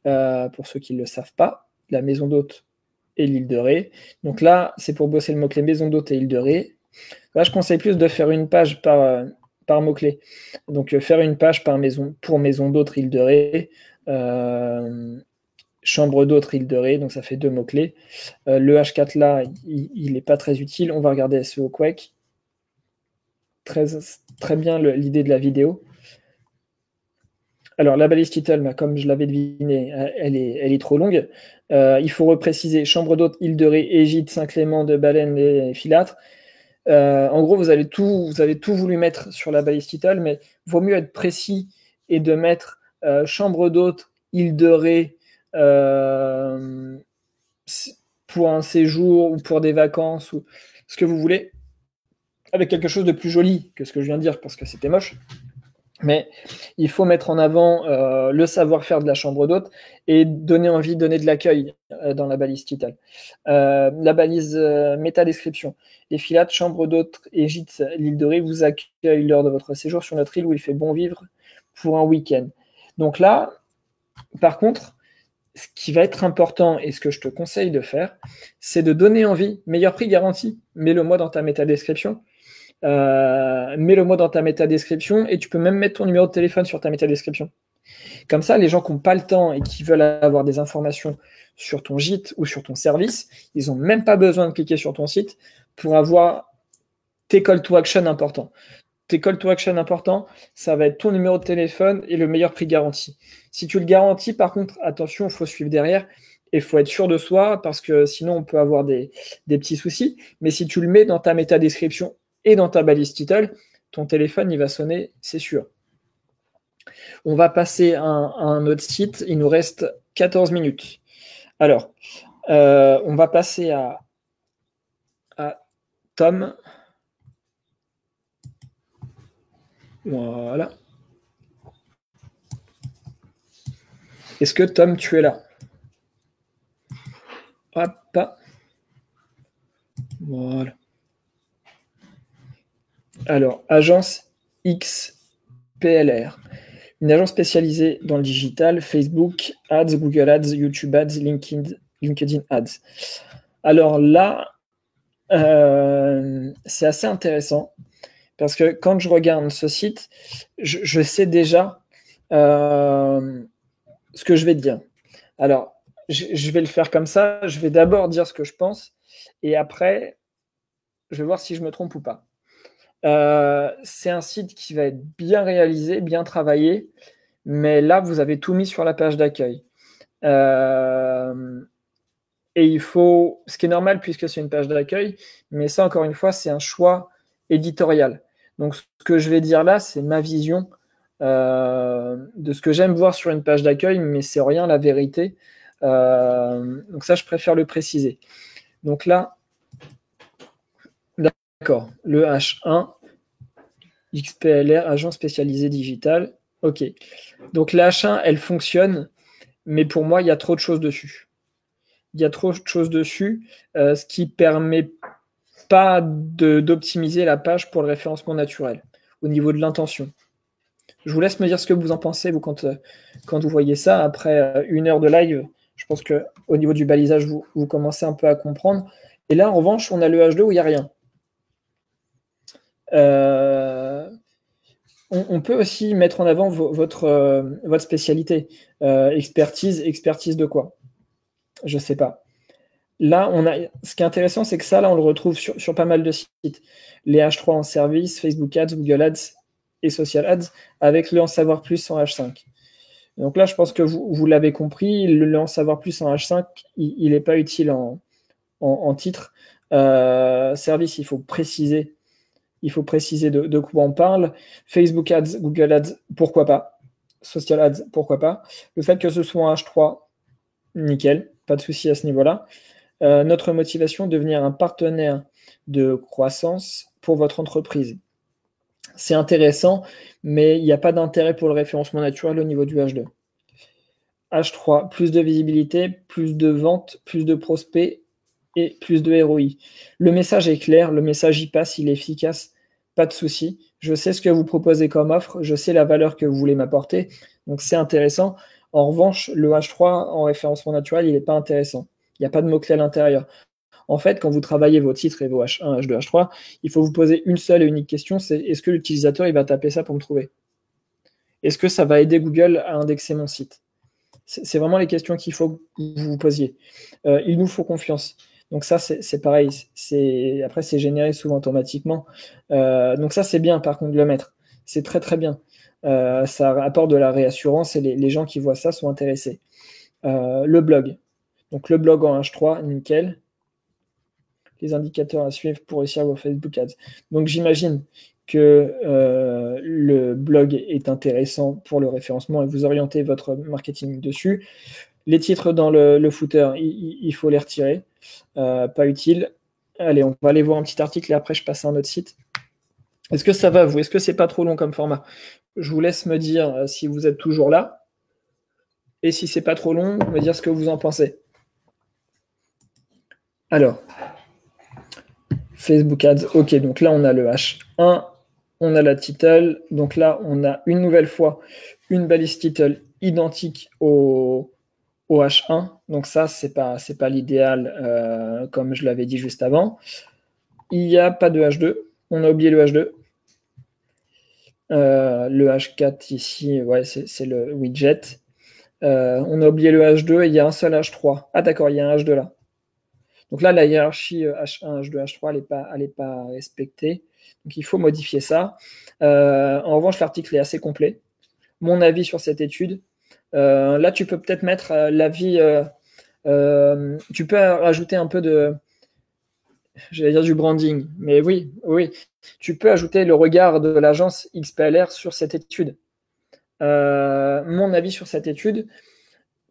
Pour ceux qui ne le savent pas, la maison d'hôte et l'île de Ré. Donc là, c'est pour bosser le mot-clé maison d'hôte et île de Ré. Là, je conseille plus de faire une page par mot-clé. Donc, faire une page pour maison d'hôte Île de Ré, chambre d'hôte Île de Ré, donc ça fait 2 mots-clés. Le H4 là, il n'est pas très utile. On va regarder SEO Quake. Très bien l'idée de la vidéo. Alors, la balise title, comme je l'avais deviné, elle est trop longue. Il faut repréciser chambre d'hôte, Île de Ré, Égide, Saint-Clément, de Baleine et Filâtre. En gros, vous avez tout voulu mettre sur la balise title, mais il vaut mieux être précis et de mettre chambre d'hôte, Île de Ré, pour un séjour ou pour des vacances ou ce que vous voulez, avec quelque chose de plus joli que ce que je viens de dire parce que c'était moche. Mais il faut mettre en avant le savoir-faire de la chambre d'hôte et donner envie, donner de l'accueil dans la balise title. La balise métadescription. Les Filâtres, chambre d'hôte, Égide, l'île de Ré vous accueille lors de votre séjour sur notre île où il fait bon vivre pour un week-end. Donc là, par contre, ce qui va être important et ce que je te conseille de faire, c'est de donner envie. Meilleur prix garanti, mets-le-moi dans ta métadescription. Mets-le-moi dans ta métadescription et tu peux même mettre ton numéro de téléphone sur ta métadescription. Comme ça, les gens qui n'ont pas le temps et qui veulent avoir des informations sur ton gîte ou sur ton service, ils n'ont même pas besoin de cliquer sur ton site pour avoir tes call to action importants. Tes call to action importants, ça va être ton numéro de téléphone et le meilleur prix garanti. Si tu le garantis, par contre, attention, il faut suivre derrière et il faut être sûr de soi parce que sinon, on peut avoir des petits soucis. Mais si tu le mets dans ta métadescription et dans ta balise title, ton téléphone, il va sonner, c'est sûr. On va passer à un autre site. Il nous reste 14 minutes. Alors, on va passer à Tom. Voilà. Est-ce que Tom, tu es là? Hop. Voilà. Alors, agence XPLR. Une agence spécialisée dans le digital, Facebook Ads, Google Ads, YouTube Ads, LinkedIn Ads. Alors là, c'est assez intéressant parce que quand je regarde ce site, je sais déjà ce que je vais te dire. Alors, je vais le faire comme ça. Je vais d'abord dire ce que je pense et après, je vais voir si je me trompe ou pas. C'est un site qui va être bien réalisé, bien travaillé, mais là, vous avez tout mis sur la page d'accueil. Et il faut, ce qui est normal puisque c'est une page d'accueil, mais ça, encore une fois, c'est un choix éditorial. Donc, ce que je vais dire là, c'est ma vision de ce que j'aime voir sur une page d'accueil, mais c'est rien la vérité. Donc ça, je préfère le préciser. Donc là, d'accord, le H1, XPLR, agent spécialisé digital. Ok. Donc la H1, elle fonctionne, mais pour moi, il y a trop de choses dessus. Il y a trop de choses dessus, ce qui ne permet pas d'optimiser la page pour le référencement naturel, au niveau de l'intention. Je vous laisse me dire ce que vous en pensez, vous, quand vous voyez ça. Après 1 heure de live, je pense qu'au niveau du balisage, vous commencez un peu à comprendre. Et là, en revanche, on a le H2 où il n'y a rien. On peut aussi mettre en avant votre spécialité. Expertise de quoi? Je ne sais pas. Là, ce qui est intéressant, c'est que ça, là, on le retrouve sur pas mal de sites. Les H3 en service, Facebook Ads, Google Ads et Social Ads, avec le en savoir plus en H5. Donc là, je pense que vous l'avez compris, le en savoir plus en H5, il n'est pas utile en titre. Service, il faut préciser de quoi on parle. Facebook Ads, Google Ads, pourquoi pas. Social Ads, pourquoi pas. Le fait que ce soit en H3, nickel, pas de souci à ce niveau-là. Notre motivation, devenir un partenaire de croissance pour votre entreprise. C'est intéressant, mais il n'y a pas d'intérêt pour le référencement naturel au niveau du H2. H3, plus de visibilité, plus de ventes, plus de prospects et plus de ROI. Le message est clair, le message y passe, il est efficace, pas de souci. Je sais ce que vous proposez comme offre, je sais la valeur que vous voulez m'apporter, donc c'est intéressant. En revanche, le H3 en référencement naturel, il n'est pas intéressant. Il n'y a pas de mots-clés à l'intérieur. En fait, quand vous travaillez vos titres et vos H1, H2, H3, il faut vous poser une seule et unique question, c'est est-ce que l'utilisateur il va taper ça pour me trouver? Est-ce que ça va aider Google à indexer mon site? C'est vraiment les questions qu'il faut que vous vous posiez. Il nous faut confiance. Donc ça, c'est pareil. Après, c'est généré souvent automatiquement. Donc ça, c'est bien, par contre, de le mettre. C'est très, très bien. Ça apporte de la réassurance et les gens qui voient ça sont intéressés. Le blog. Donc le blog en H3, nickel. Les indicateurs à suivre pour réussir vos Facebook Ads. Donc j'imagine que le blog est intéressant pour le référencement et vous orientez votre marketing dessus. Les titres dans le footer, il faut les retirer. Pas utile. Allez, on va aller voir un petit article et après je passe à un autre site. Est-ce que ça va vous? Est-ce que c'est pas trop long comme format? Je vous laisse me dire si vous êtes toujours là. Et si c'est pas trop long, me dire ce que vous en pensez. Alors, Facebook Ads, ok, donc là on a le H1, on a la title, donc là on a une nouvelle fois une balise title identique au H1, donc ça c'est pas l'idéal comme je l'avais dit juste avant. Il n'y a pas de H2, on a oublié le H2. Le H4 ici, ouais, c'est le widget. On a oublié le H2 et il y a un seul H3. Ah d'accord, il y a un H2 là. Donc là, la hiérarchie H1, H2, H3, elle n'est pas respectée. Donc il faut modifier ça. En revanche, l'article est assez complet. Mon avis sur cette étude. Là, tu peux peut-être mettre l'avis. Tu peux rajouter un peu de. J'allais dire du branding. Mais oui. Tu peux ajouter le regard de l'agence XPLR sur cette étude. Mon avis sur cette étude.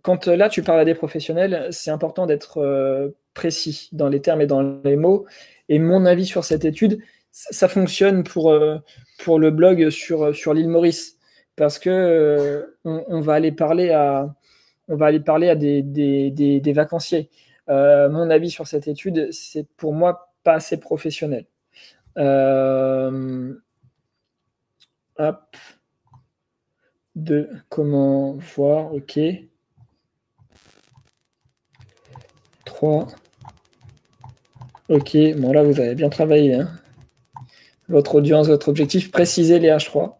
Quand là, tu parles à des professionnels, c'est important d'être précis dans les termes et dans les mots. Et mon avis sur cette étude, ça fonctionne pour le blog sur l'île Maurice. Parce que on va aller parler à des vacanciers. Mon avis sur cette étude, c'est pour moi pas assez professionnel. Hop. De comment voir, ok. 3. Ok, bon là vous avez bien travaillé. Hein. Votre audience, votre objectif, précisez les H3.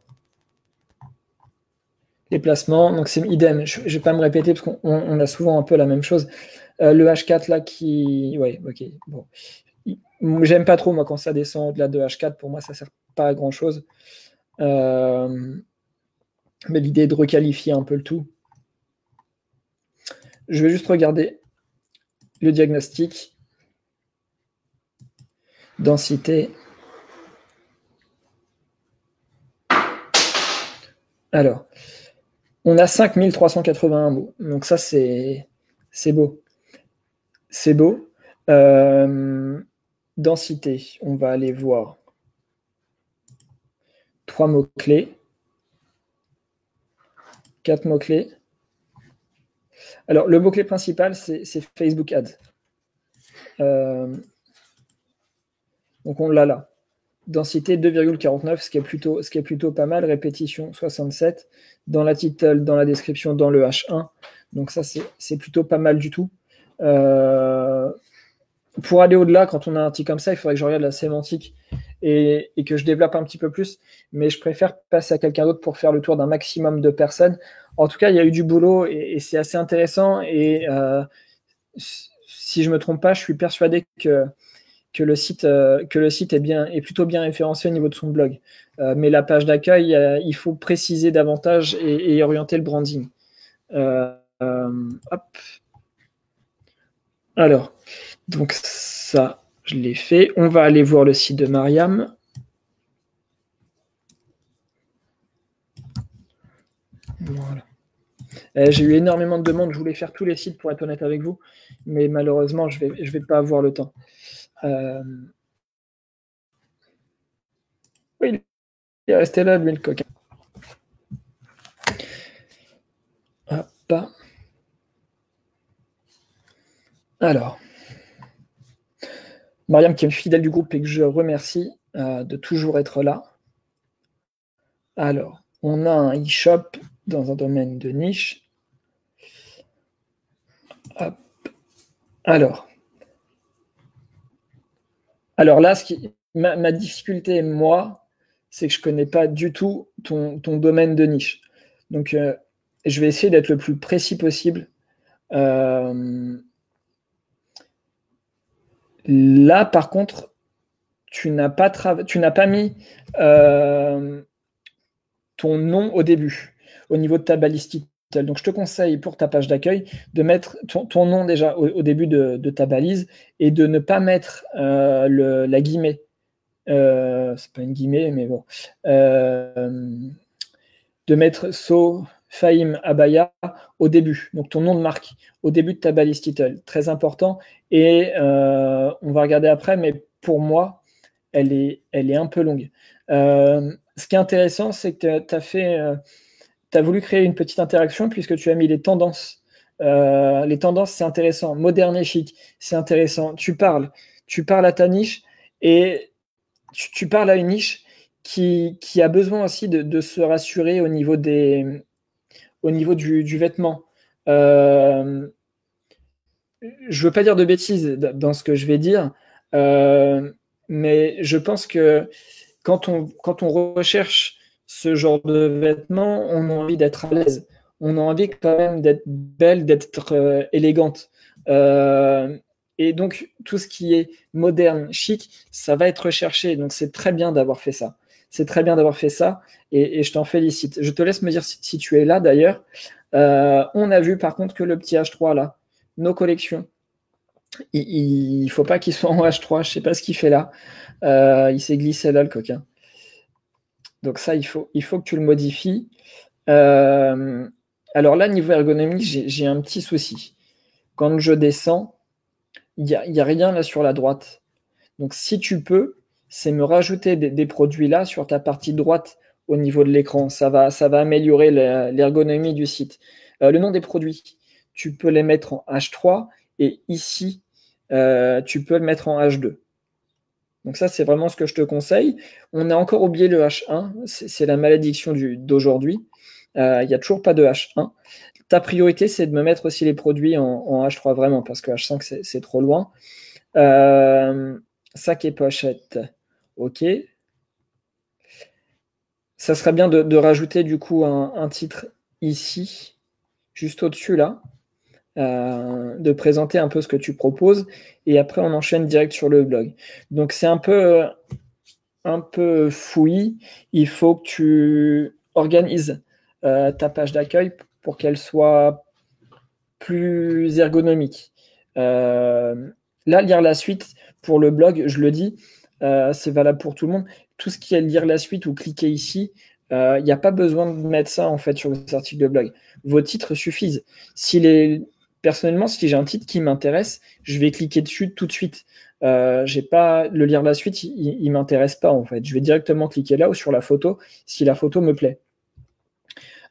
Les placements, donc c'est idem. Je ne vais pas me répéter parce qu'on a souvent un peu la même chose. Le H4 là qui. Ouais, ok. Bon. J'aime pas trop moi quand ça descend au-delà de H4. Pour moi, ça ne sert pas à grand chose. Mais l'idée est de requalifier un peu le tout. Je vais juste regarder le diagnostic. Densité. Alors, on a 5381 mots. Donc ça, c'est beau. C'est beau. Densité, on va aller voir 3 mots-clés, 4 mots-clés. Alors, le mot-clé principal, c'est Facebook Ads. Donc, on l'a là. Densité 2,49, ce qui est plutôt pas mal. Répétition 67. Dans la title, dans la description, dans le H1. Donc, ça, c'est plutôt pas mal du tout. Pour aller au-delà, quand on a un article comme ça, il faudrait que je regarde la sémantique et que je développe un petit peu plus. Mais je préfère passer à quelqu'un d'autre pour faire le tour d'un maximum de personnes. En tout cas, il y a eu du boulot et c'est assez intéressant. Et si je ne me trompe pas, je suis persuadé que le site est plutôt bien référencé au niveau de son blog. Mais la page d'accueil, il faut préciser davantage et orienter le branding. Hop. Alors, donc ça, je l'ai fait. On va aller voir le site de Mariam. Voilà. J'ai eu énormément de demandes. Je voulais faire tous les sites pour être honnête avec vous, mais malheureusement, je vais pas avoir le temps. Oui, il est resté là, lui, le coquin. Hop. Alors, Mariam qui est fidèle du groupe et que je remercie de toujours être là. Alors, on a un e-shop dans un domaine de niche. Hop. Alors, Alors là, ma difficulté, moi, c'est que je ne connais pas du tout ton domaine de niche. Donc, je vais essayer d'être le plus précis possible. Là, par contre, tu n'as pas mis ton nom au début, au niveau de ta balise title. Donc, je te conseille pour ta page d'accueil de mettre ton nom déjà au début de ta balise et de ne pas mettre la guillemets. C'est pas une guillemets, mais bon. De mettre Fahim Abaya au début, donc ton nom de marque, au début de ta balise title. Très important. Et on va regarder après, mais pour moi, elle est un peu longue. Ce qui est intéressant, c'est que tu as voulu créer une petite interaction puisque tu as mis les tendances. Les tendances, c'est intéressant. Moderne et chic, c'est intéressant. Tu parles à ta niche et tu parles à une niche qui a besoin aussi de se rassurer au niveau du vêtement. Je ne veux pas dire de bêtises dans ce que je vais dire, mais je pense que quand on recherche ce genre de vêtements, on a envie d'être à l'aise. On a envie quand même d'être belle, d'être élégante. Et donc, tout ce qui est moderne, chic, ça va être recherché. Donc, c'est très bien d'avoir fait ça. C'est très bien d'avoir fait ça et je t'en félicite. Je te laisse me dire si tu es là d'ailleurs. On a vu par contre que le petit H3 là, nos collections, il ne faut pas qu'il soit en H3. Je ne sais pas ce qu'il fait là. Il s'est glissé là, le coquin. Donc ça, il faut que tu le modifies. Alors là, niveau ergonomie, j'ai un petit souci. Quand je descends, il n'y a rien là sur la droite. Donc si tu peux, c'est me rajouter des produits là sur ta partie droite au niveau de l'écran. Ça va améliorer l'ergonomie du site. Le nom des produits, tu peux les mettre en H3 et ici, tu peux le mettre en H2. Donc ça, c'est vraiment ce que je te conseille. On a encore oublié le H1, c'est la malédiction d'aujourd'hui. Il n'y a toujours pas de H1. Ta priorité, c'est de me mettre aussi les produits en H3 vraiment, parce que H5, c'est trop loin. Sac et pochette, ok. Ça serait bien de rajouter du coup un titre ici, juste au-dessus là. De présenter un peu ce que tu proposes et après on enchaîne direct sur le blog. Donc c'est un peu fouillis. Il faut que tu organises ta page d'accueil pour qu'elle soit plus ergonomique. Là, lire la suite pour le blog, je le dis, c'est valable pour tout le monde. Tout ce qui est lire la suite ou cliquer ici, il n'y a pas besoin de mettre ça en fait sur vos articles de blog. Vos titres suffisent. Personnellement, si j'ai un titre qui m'intéresse, je vais cliquer dessus tout de suite. J'ai pas le lire la suite, il m'intéresse pas en fait. Je vais directement cliquer là ou sur la photo si la photo me plaît.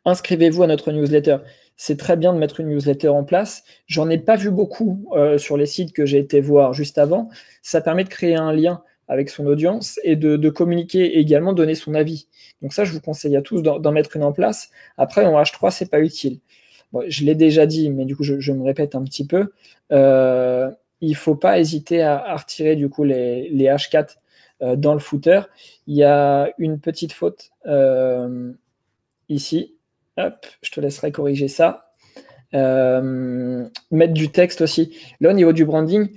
Inscrivez-vous à notre newsletter. C'est très bien de mettre une newsletter en place. J'en ai pas vu beaucoup sur les sites que j'ai été voir juste avant. Ça permet de créer un lien avec son audience et de communiquer et également donner son avis. Donc ça, je vous conseille à tous d'en mettre une en place. Après, en H3, c'est pas utile. Bon, je l'ai déjà dit, mais du coup, je me répète un petit peu. Il ne faut pas hésiter à retirer du coup les H4 dans le footer. Il y a une petite faute ici. Hop, je te laisserai corriger ça. Mettre du texte aussi. Là, au niveau du branding,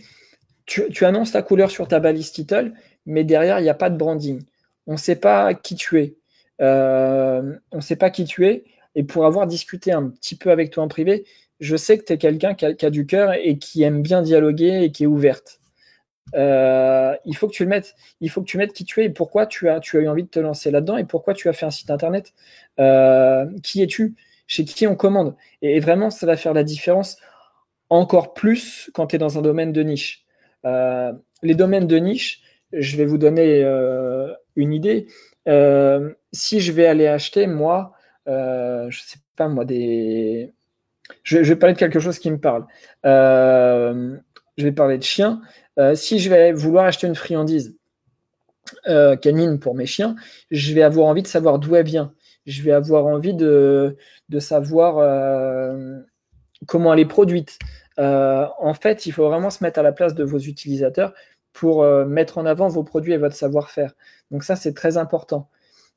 tu annonces ta couleur sur ta balise title, mais derrière, il n'y a pas de branding. On ne sait pas qui tu es. Et pour avoir discuté un petit peu avec toi en privé, je sais que tu es quelqu'un qui a du cœur et qui aime bien dialoguer et qui est ouverte. Il faut que tu le mettes. Il faut que tu mettes qui tu es et pourquoi tu as eu envie de te lancer là-dedans et pourquoi tu as fait un site internet. Qui es-tu? Chez qui on commande? Et vraiment, ça va faire la différence encore plus quand tu es dans un domaine de niche. Les domaines de niche, je vais vous donner une idée. Si je vais aller acheter, moi, je sais pas moi, je vais parler de quelque chose qui me parle. Je vais parler de chiens. Si je vais vouloir acheter une friandise canine pour mes chiens, je vais avoir envie de savoir d'où elle vient. Je vais avoir envie de savoir comment elle est produite. En fait, il faut vraiment se mettre à la place de vos utilisateurs pour mettre en avant vos produits et votre savoir-faire. Donc ça, c'est très important.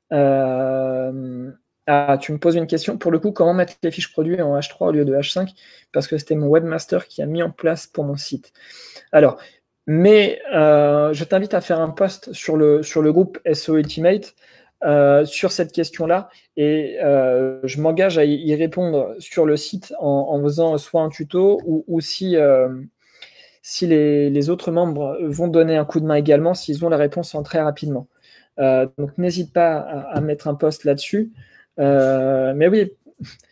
Tu me poses une question. Pour le coup, comment mettre les fiches produits en H3 au lieu de H5? Parce que c'était mon webmaster qui a mis en place pour mon site. Alors, mais je t'invite à faire un post sur le groupe SEO Ultimate sur cette question-là, et je m'engage à y répondre sur le site en faisant soit un tuto ou si les autres membres vont donner un coup de main également, s'ils ont la réponse en très rapidement. Donc n'hésite pas à mettre un post là-dessus. Mais oui,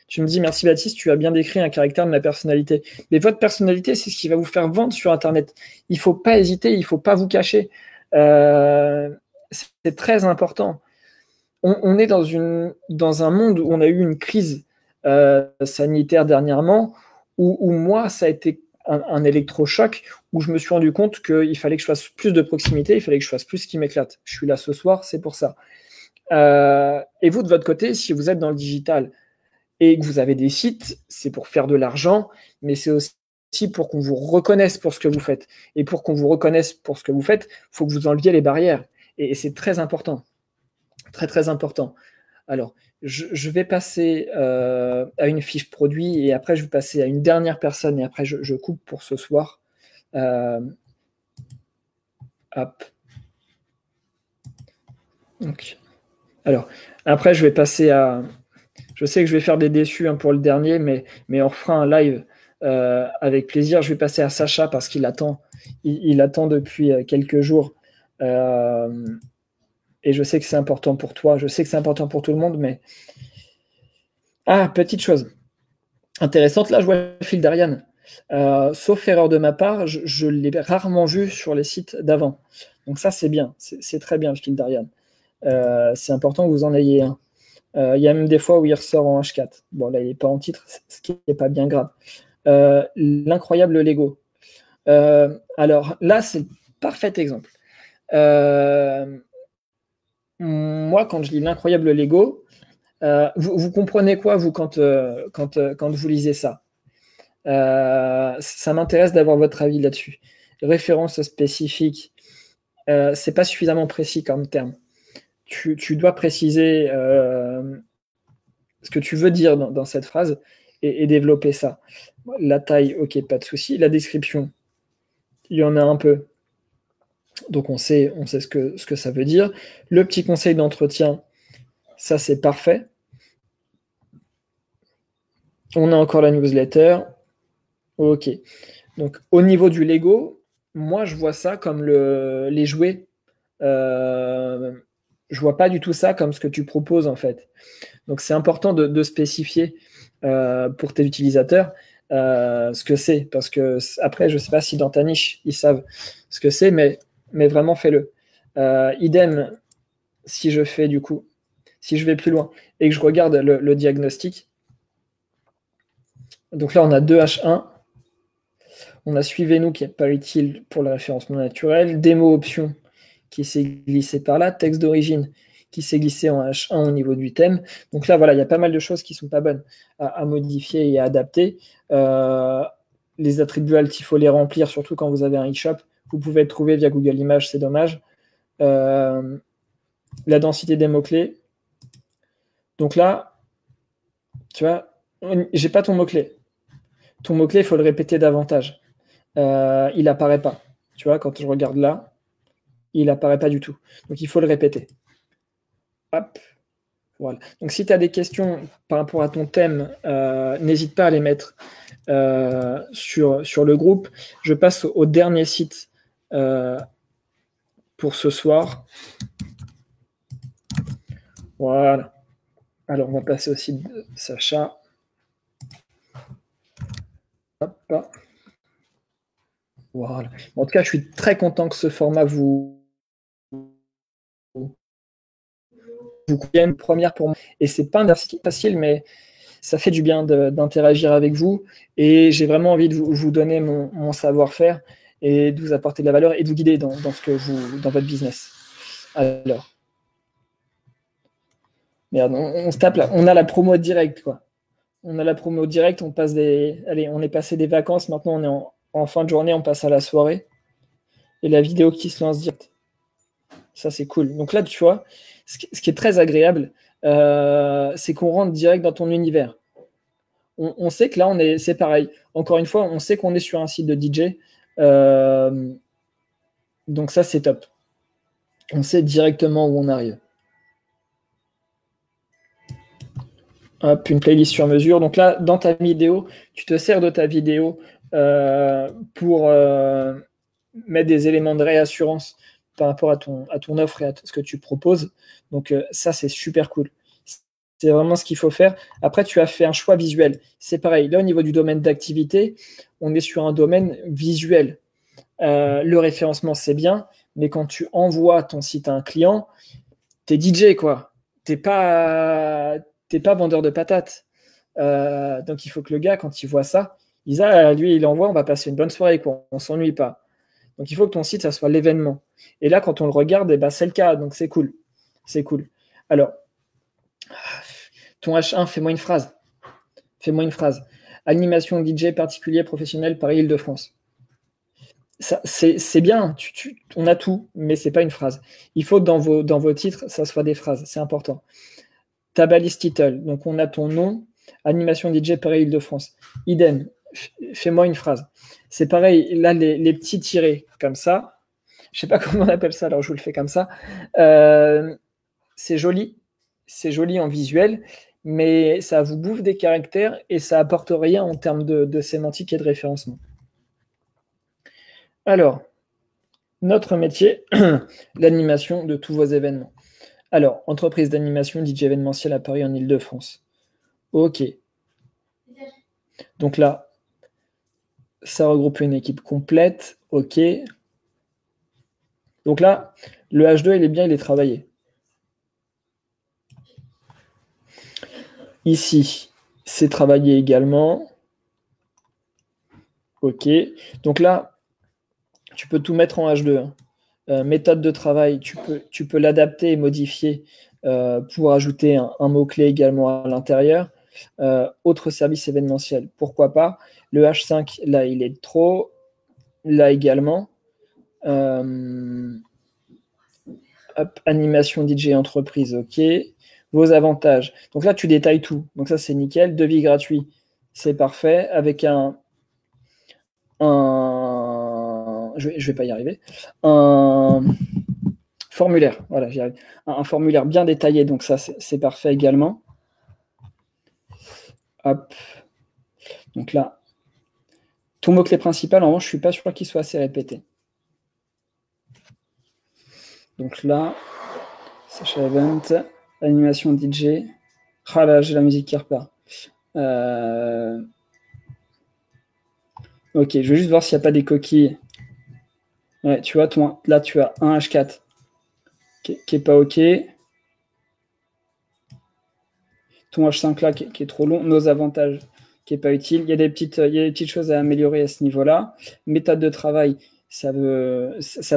tu me dis merci Baptiste, tu as bien décrit un caractère de ma personnalité. Mais votre personnalité, c'est ce qui va vous faire vendre sur Internet. Il ne faut pas hésiter, il ne faut pas vous cacher. C'est très important. On est dans un monde où on a eu une crise sanitaire dernièrement, où moi, ça a été un électrochoc, où je me suis rendu compte qu'il fallait que je fasse plus de proximité, il fallait que je fasse plus ce qui m'éclate. Je suis là ce soir, c'est pour ça. Et vous, de votre côté, si vous êtes dans le digital et que vous avez des sites, c'est pour faire de l'argent, mais c'est aussi pour qu'on vous reconnaisse pour ce que vous faites. Et pour qu'on vous reconnaisse pour ce que vous faites, il faut que vous enleviez les barrières. Et c'est très important. Très, très important. Alors, je vais passer à une fiche produit et après, je vais passer à une dernière personne et après, je coupe pour ce soir. Hop. Donc, alors, après, je vais passer à... Je sais que je vais faire des déçus pour le dernier, mais on refera un live avec plaisir. Je vais passer à Sacha parce qu'il attend. Il attend depuis quelques jours. Et je sais que c'est important pour toi. Je sais que c'est important pour tout le monde, mais... Ah, petite chose intéressante. Là, je vois le fil d'Ariane. Sauf erreur de ma part, je l'ai rarement vu sur les sites d'avant. Donc ça, c'est bien. C'est très bien, le fil d'Ariane. C'est important que vous en ayez un. Il y a même des fois où il ressort en H4. Bon, là, il n'est pas en titre, ce qui n'est pas bien grave. L'incroyable Lego. Alors là, c'est le parfait exemple. Moi, quand je lis l'incroyable Lego, vous comprenez quoi, vous, quand vous lisez ça? Ça m'intéresse d'avoir votre avis là-dessus. Référence spécifique, c'est pas suffisamment précis comme terme. Tu dois préciser ce que tu veux dire dans cette phrase et développer ça. La taille, ok, pas de souci. La description, il y en a un peu. Donc on sait ce que ça veut dire. Le petit conseil d'entretien, ça c'est parfait. On a encore la newsletter. Ok. Donc au niveau du Lego, moi je vois ça comme les jouets. Je vois pas du tout ça comme ce que tu proposes en fait. Donc c'est important de spécifier pour tes utilisateurs ce que c'est, parce que après je sais pas si dans ta niche ils savent ce que c'est, mais vraiment fais-le. Idem si je fais du coup, si je vais plus loin et que je regarde le diagnostic. Donc là on a 2H1, on a suivez-nous qui n'est pas utile pour le référencement naturel, démo option qui s'est glissé par là, texte d'origine qui s'est glissé en H1 au niveau du thème. Donc là, voilà, il y a pas mal de choses qui ne sont pas bonnes à modifier et à adapter. Les attributs alt, il faut les remplir, surtout quand vous avez un e-shop. Vous pouvez le trouver via Google Images, c'est dommage. La densité des mots-clés. Donc là, tu vois, j'ai pas ton mot-clé. Ton mot-clé, il faut le répéter davantage. Il n'apparaît pas. Tu vois, quand je regarde là, il n'apparaît pas du tout. Donc, il faut le répéter. Hop. Voilà. Donc, si tu as des questions par rapport à ton thème, n'hésite pas à les mettre sur le groupe. Je passe au dernier site pour ce soir. Voilà. Alors, on va passer au site de Sacha. Hop. Voilà. En tout cas, je suis très content que ce format vous convienne. Première pour moi. Et c'est pas un exercice facile, mais ça fait du bien d'interagir avec vous. Et j'ai vraiment envie de vous donner mon savoir-faire et de vous apporter de la valeur et de vous guider dans votre business. Alors. Merde, on se tape là. On a la promo directe, quoi. On a la promo directe, Allez, on est passé des vacances, maintenant on est en fin de journée, on passe à la soirée. et la vidéo qui se lance direct. Ça, c'est cool. Donc là, tu vois, ce qui est très agréable, c'est qu'on rentre direct dans ton univers. On sait que là, c'est pareil. Encore une fois, on sait qu'on est sur un site de DJ. Donc ça, c'est top. On sait directement où on arrive. Hop, une playlist sur mesure. Donc là, dans ta vidéo, tu te sers de ta vidéo pour mettre des éléments de réassurance par rapport à ton offre et à ce que tu proposes. Donc ça, c'est super cool. C'est vraiment ce qu'il faut faire. Après, tu as fait un choix visuel. C'est pareil. Là, au niveau du domaine d'activité, on est sur un domaine visuel. Le référencement, c'est bien, mais quand tu envoies ton site à un client, t'es DJ, quoi. T'es pas vendeur de patates. Donc, il faut que le gars, quand il voit ça, il dise, ah, lui, il envoie, on va passer une bonne soirée, quoi. On s'ennuie pas. Donc, il faut que ton site, ça soit l'événement. Et là, quand on le regarde, eh ben, c'est le cas. Donc, c'est cool. C'est cool. Alors, ton H1, fais-moi une phrase. Fais-moi une phrase. Animation DJ particulier professionnel Paris-Île-de-France. C'est bien, on a tout, mais c'est pas une phrase. Il faut que dans vos titres, ça soit des phrases, c'est important. Ta balise title, donc on a ton nom, animation DJ Paris-Île-de-France. Idem, fais-moi une phrase. C'est pareil, là, les petits tirés, comme ça, je sais pas comment on appelle ça, alors je vous le fais comme ça. C'est joli en visuel, mais ça vous bouffe des caractères et ça apporte rien en termes de sémantique et de référencement. Alors, notre métier, l'animation de tous vos événements. Alors, entreprise d'animation DJ événementiel à Paris en Île-de-France. Ok. Donc là, ça regroupe une équipe complète. Ok. Donc là, le H2, il est bien, il est travaillé. Ici, c'est travaillé également. Ok. Donc là, tu peux tout mettre en H2. Méthode de travail, tu peux l'adapter et modifier pour ajouter un mot-clé également à l'intérieur. Autre service événementiel, pourquoi pas. Le H5, là, il est trop. Là également. Hop, animation DJ entreprise, ok. Vos avantages. Donc là, tu détailles tout. Donc ça, c'est nickel. Devis gratuit, c'est parfait. Avec je vais pas y arriver. Un formulaire, voilà, j'y arrive. Un formulaire bien détaillé, donc ça, c'est parfait également. Hop. Donc là, ton mot-clé principal, en revanche, je ne suis pas sûr qu'il soit assez répété. Donc là, Sacha Event, animation DJ. Ah là, j'ai la musique qui repart. Ok, je vais juste voir s'il n'y a pas des coquilles. Ouais, tu vois, là, tu as un H4 qui n'est pas OK. Ton H5 là qui est trop long. Nos avantages qui n'est pas utile. Il y a des petites choses à améliorer à ce niveau-là. Méthode de travail, ça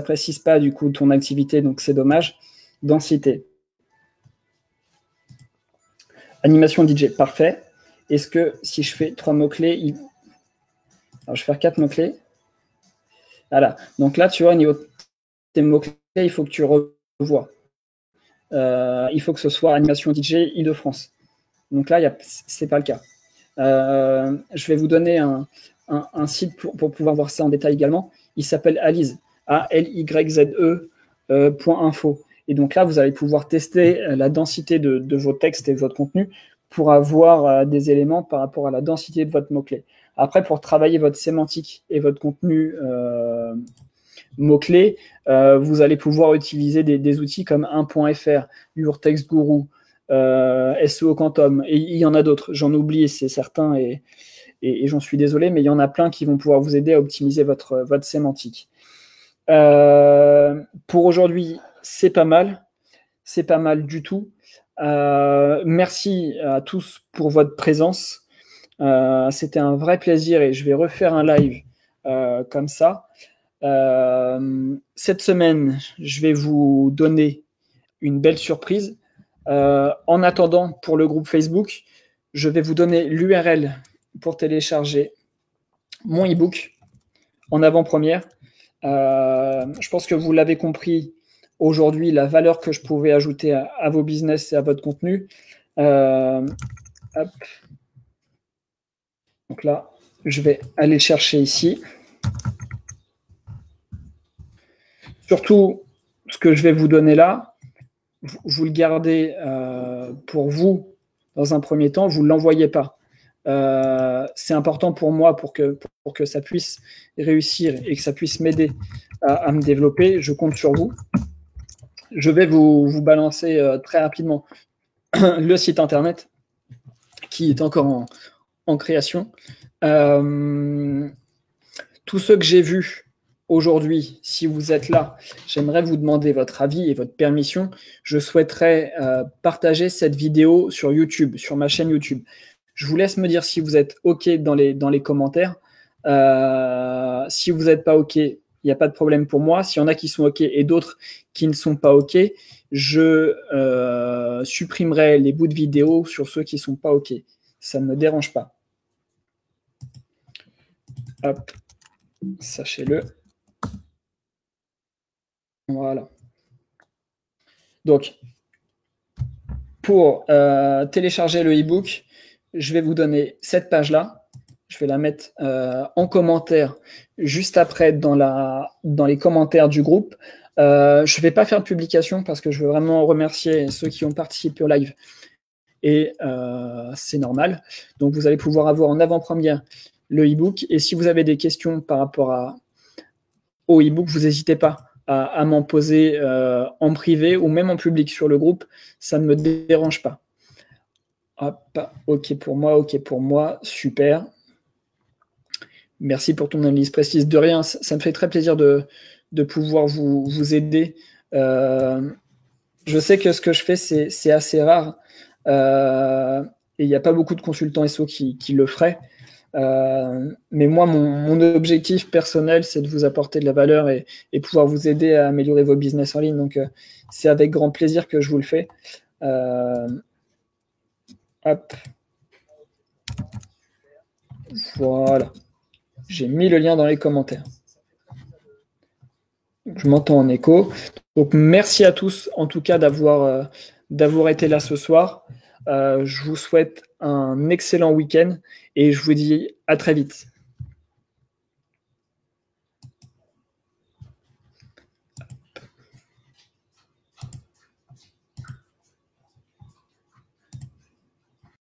précise pas du coup ton activité, donc c'est dommage. Densité. Animation DJ, parfait. Est-ce que si je fais 3 mots-clés, alors je vais faire 4 mots-clés. Voilà. Donc là, tu vois, au niveau de tes mots-clés, il faut que tu revoies. Il faut que ce soit animation DJ Île-de-France. Donc là, c'est pas le cas. Je vais vous donner un site pour pouvoir voir ça en détail également. Il s'appelle Alyze, ALYZE.info. Et donc là, vous allez pouvoir tester la densité de vos textes et de votre contenu pour avoir des éléments par rapport à la densité de votre mot-clé. Après, pour travailler votre sémantique et votre contenu mots-clés, vous allez pouvoir utiliser des outils comme 1.fr, Your Text Guru, SEO Quantum, et il y en a d'autres. J'en oublie, c'est certain, et j'en suis désolé, mais il y en a plein qui vont pouvoir vous aider à optimiser votre sémantique. Pour aujourd'hui, c'est pas mal du tout. Merci à tous pour votre présence. C'était un vrai plaisir et je vais refaire un live comme ça. Cette semaine, je vais vous donner une belle surprise. En attendant, pour le groupe Facebook, je vais vous donner l'URL pour télécharger mon e-book en avant-première. Je pense que vous l'avez compris aujourd'hui, la valeur que je pouvais ajouter à vos business et à votre contenu. Hop. Donc là, je vais aller chercher ici. Surtout, ce que je vais vous donner là, vous le gardez pour vous dans un premier temps, vous ne l'envoyez pas. C'est important pour moi pour que ça puisse réussir et que ça puisse m'aider à me développer. Je compte sur vous. Je vais vous balancer très rapidement le site internet qui est encore en création. Tous ceux que j'ai vus aujourd'hui, si vous êtes là, j'aimerais vous demander votre avis et votre permission. Je souhaiterais partager cette vidéo sur YouTube, sur ma chaîne YouTube. Je vous laisse me dire si vous êtes OK dans les commentaires. Si vous n'êtes pas OK, il n'y a pas de problème pour moi. S'il y en a qui sont OK et d'autres qui ne sont pas OK, je supprimerai les bouts de vidéo sur ceux qui ne sont pas OK. Ça ne me dérange pas. Hop, sachez-le. Voilà. Donc, pour télécharger le e-book, je vais vous donner cette page-là. Je vais la mettre en commentaire juste après dans les commentaires du groupe. Je ne vais pas faire de publication parce que je veux vraiment remercier ceux qui ont participé au live. Et c'est normal. Donc, vous allez pouvoir avoir en avant-première le e-book. Et si vous avez des questions par rapport au e-book, vous n'hésitez pas à m'en poser en privé ou même en public sur le groupe. Ça ne me dérange pas. Hop, OK pour moi, super. Merci pour ton analyse précise. De rien, ça me fait très plaisir de pouvoir vous aider. Je sais que ce que je fais, c'est assez rare. Et il n'y a pas beaucoup de consultants SEO qui le feraient. Mais moi, mon objectif personnel, c'est de vous apporter de la valeur et pouvoir vous aider à améliorer vos business en ligne. Donc, c'est avec grand plaisir que je vous le fais. Hop. Voilà. J'ai mis le lien dans les commentaires. Je m'entends en écho. Donc, merci à tous, en tout cas, d'avoir été là ce soir. Je vous souhaite un excellent week-end et je vous dis à très vite.